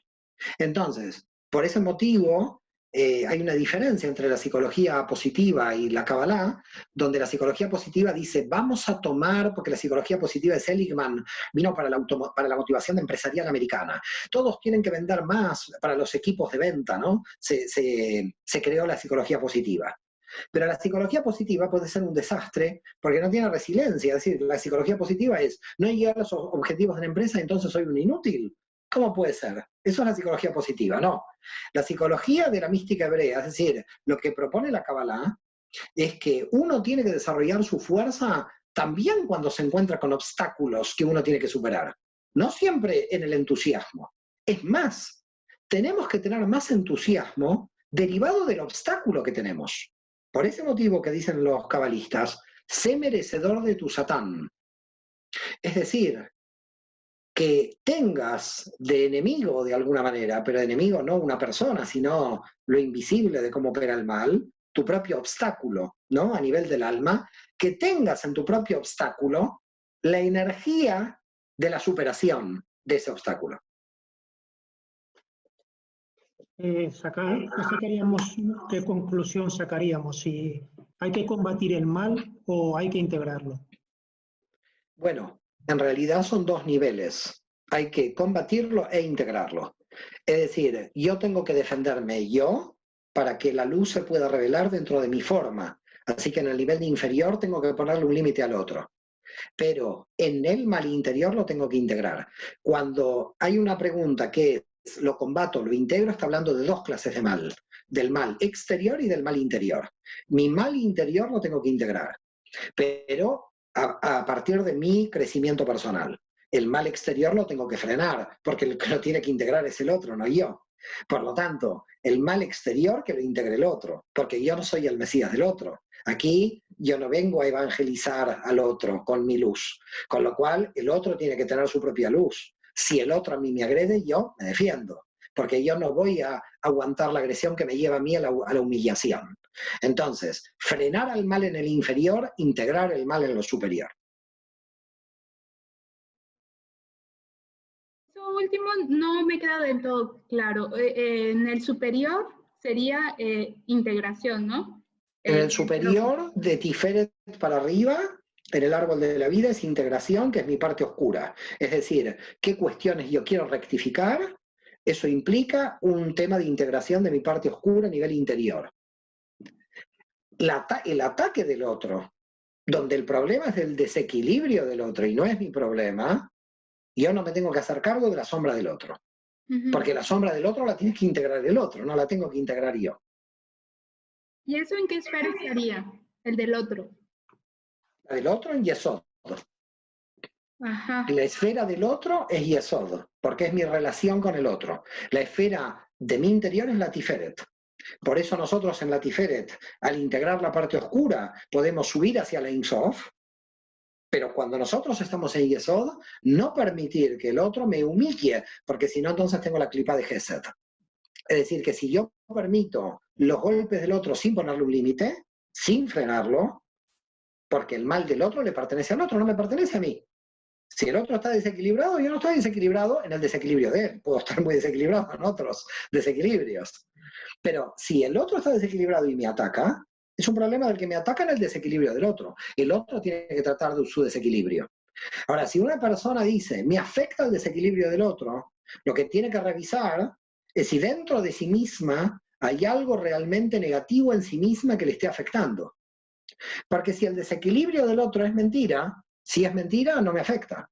Entonces, por ese motivo, hay una diferencia entre la psicología positiva y la Kabbalah, donde la psicología positiva dice, vamos a tomar, porque la psicología positiva de Seligman vino para la motivación empresarial americana. Todos tienen que vender más para los equipos de venta, ¿no? Se creó la psicología positiva. Pero la psicología positiva puede ser un desastre porque no tiene resiliencia. Es decir, la psicología positiva es, no llegar a los objetivos de la empresa, entonces soy un inútil. ¿Cómo puede ser? Eso es la psicología positiva, no. La psicología de la mística hebrea, es decir, lo que propone la Kabbalah, es que uno tiene que desarrollar su fuerza también cuando se encuentra con obstáculos que uno tiene que superar. No siempre en el entusiasmo. Es más, tenemos que tener más entusiasmo derivado del obstáculo que tenemos. Por ese motivo que dicen los cabalistas, sé merecedor de tu Satán. Es decir, que tengas de enemigo de alguna manera, pero de enemigo no una persona, sino lo invisible de cómo opera el mal, tu propio obstáculo, ¿no? A nivel del alma, que tengas en tu propio obstáculo la energía de la superación, de ese obstáculo. ¿Qué sacaríamos, qué conclusión sacaríamos? ¿Si hay que combatir el mal o hay que integrarlo? Bueno, en realidad son dos niveles. Hay que combatirlo e integrarlo. Es decir, yo tengo que defenderme yo para que la luz se pueda revelar dentro de mi forma. Así que en el nivel inferior tengo que ponerle un límite al otro. Pero en el mal interior lo tengo que integrar. Cuando hay una pregunta que es ¿lo combato, lo integro? Está hablando de dos clases de mal. Del mal exterior y del mal interior. Mi mal interior lo tengo que integrar. Pero a partir de mi crecimiento personal. El mal exterior lo tengo que frenar, porque el que lo tiene que integrar es el otro, no yo. Por lo tanto, el mal exterior que lo integre el otro, porque yo no soy el Mesías del otro. Aquí yo no vengo a evangelizar al otro con mi luz, con lo cual el otro tiene que tener su propia luz. Si el otro a mí me agrede, yo me defiendo, porque yo no voy a aguantar la agresión que me lleva a mí a la humillación. Entonces, frenar al mal en el inferior, integrar el mal en lo superior. Eso último no me queda del todo claro. En el superior sería integración, ¿no? En el superior, de Tiferet para arriba, en el árbol de la vida es integración, que es mi parte oscura. Es decir, qué cuestiones yo quiero rectificar, eso implica un tema de integración de mi parte oscura a nivel interior. El ataque del otro, donde el problema es del desequilibrio del otro y no es mi problema, yo no me tengo que hacer cargo de la sombra del otro. Porque la sombra del otro la tiene que integrar el otro, no la tengo que integrar yo. ¿Y eso en qué esfera estaría? El del otro. La del otro en Yesod. Ajá. La esfera del otro es Yesod, porque es mi relación con el otro. La esfera de mi interior es la Tiferet. Por eso nosotros en la Tiferet, al integrar la parte oscura, podemos subir hacia la Ein Sof, pero cuando nosotros estamos en Yesod, no permitir que el otro me humille, porque si no, entonces tengo la clipa de Gesed. Es decir, que si yo permito los golpes del otro sin ponerle un límite, sin frenarlo, porque el mal del otro le pertenece al otro, no me pertenece a mí. Si el otro está desequilibrado, yo no estoy desequilibrado en el desequilibrio de él. Puedo estar muy desequilibrado en otros desequilibrios. Pero si el otro está desequilibrado y me ataca, es un problema del que me ataca en el desequilibrio del otro. El otro tiene que tratar de su desequilibrio. Ahora, si una persona dice, me afecta el desequilibrio del otro, lo que tiene que revisar es si dentro de sí misma hay algo realmente negativo en sí misma que le esté afectando. Porque si el desequilibrio del otro es mentira, si es mentira, no me afecta.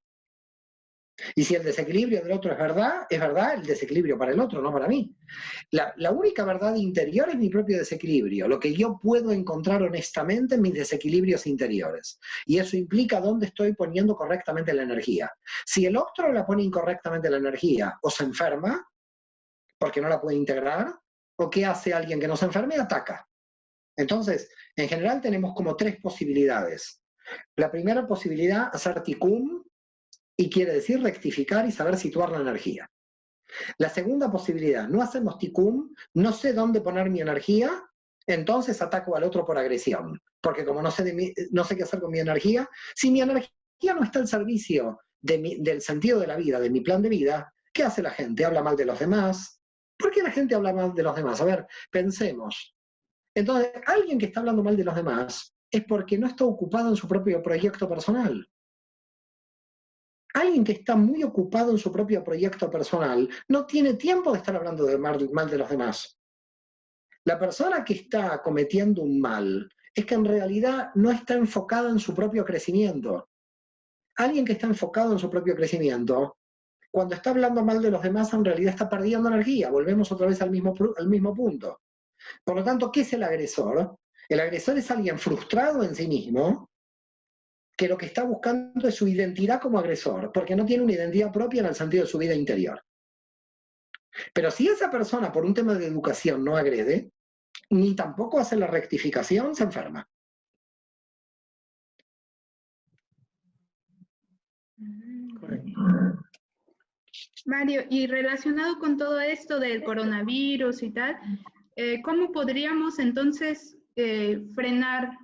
Y si el desequilibrio del otro es verdad el desequilibrio para el otro, no para mí. La única verdad interior es mi propio desequilibrio, lo que yo puedo encontrar honestamente en mis desequilibrios interiores. Y eso implica dónde estoy poniendo correctamente la energía. Si el otro la pone incorrectamente la energía, o se enferma, porque no la puede integrar, o qué hace alguien que no se enferme, ataca. Entonces, en general tenemos como tres posibilidades. La primera posibilidad, hacer tikkun, y quiere decir rectificar y saber situar la energía. La segunda posibilidad, no hacemos tikkun, no sé dónde poner mi energía, entonces ataco al otro por agresión. Porque como no sé qué hacer con mi energía, si mi energía no está al servicio del sentido de la vida, de mi plan de vida, ¿qué hace la gente? ¿Habla mal de los demás? ¿Por qué la gente habla mal de los demás? A ver, pensemos. Entonces, alguien que está hablando mal de los demás es porque no está ocupado en su propio proyecto personal. Alguien que está muy ocupado en su propio proyecto personal no tiene tiempo de estar hablando mal de los demás. La persona que está cometiendo un mal es que en realidad no está enfocada en su propio crecimiento. Alguien que está enfocado en su propio crecimiento, cuando está hablando mal de los demás, en realidad está perdiendo energía. Volvemos otra vez al mismo punto. Por lo tanto, ¿qué es el agresor? El agresor es alguien frustrado en sí mismo, que lo que está buscando es su identidad como agresor, porque no tiene una identidad propia en el sentido de su vida interior. Pero si esa persona, por un tema de educación, no agrede, ni tampoco hace la rectificación, se enferma. Correcto. Mario, y relacionado con todo esto del coronavirus y tal, ¿cómo podríamos entonces frenar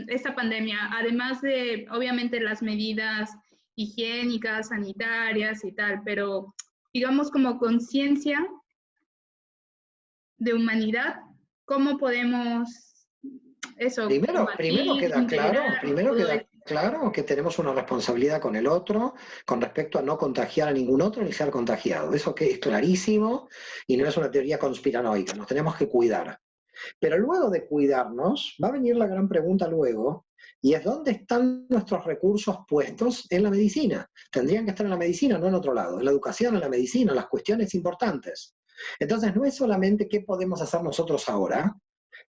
esta pandemia? Además de, obviamente, las medidas higiénicas, sanitarias y tal, pero digamos como conciencia de humanidad, ¿cómo podemos eso? Primero queda Integrar claro que tenemos una responsabilidad con el otro con respecto a no contagiar a ningún otro ni ser contagiado. Eso que es clarísimo y no es una teoría conspiranoica, nos tenemos que cuidar. Pero luego de cuidarnos, va a venir la gran pregunta luego, y es ¿dónde están nuestros recursos puestos en la medicina? Tendrían que estar en la medicina, no en otro lado, en la educación, en la medicina, en las cuestiones importantes. Entonces no es solamente qué podemos hacer nosotros ahora,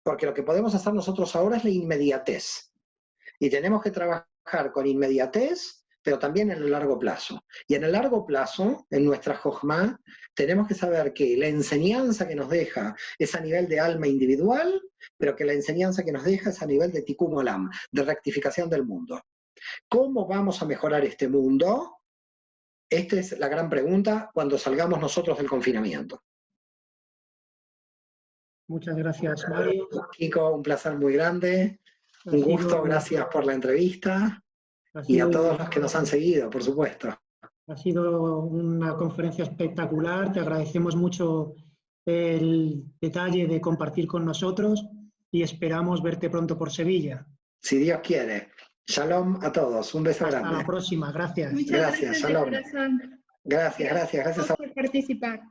porque lo que podemos hacer nosotros ahora es la inmediatez. Y tenemos que trabajar con inmediatez, pero también en el largo plazo. Y en el largo plazo, en nuestra Jojma, tenemos que saber que la enseñanza que nos deja es a nivel de alma individual, pero que la enseñanza que nos deja es a nivel de tikkun olam, de rectificación del mundo. ¿Cómo vamos a mejorar este mundo? Esta es la gran pregunta cuando salgamos nosotros del confinamiento. Muchas gracias, Mario. Kiko, un placer muy grande. Un gusto, gracias por la entrevista. Y a todos los que nos han seguido, por supuesto. Ha sido una conferencia espectacular. Te agradecemos mucho el detalle de compartir con nosotros y esperamos verte pronto por Sevilla. Si Dios quiere. Shalom a todos. Un beso grande. Hasta la próxima. Gracias. Muchas gracias, shalom. de corazón. Gracias. Por participar.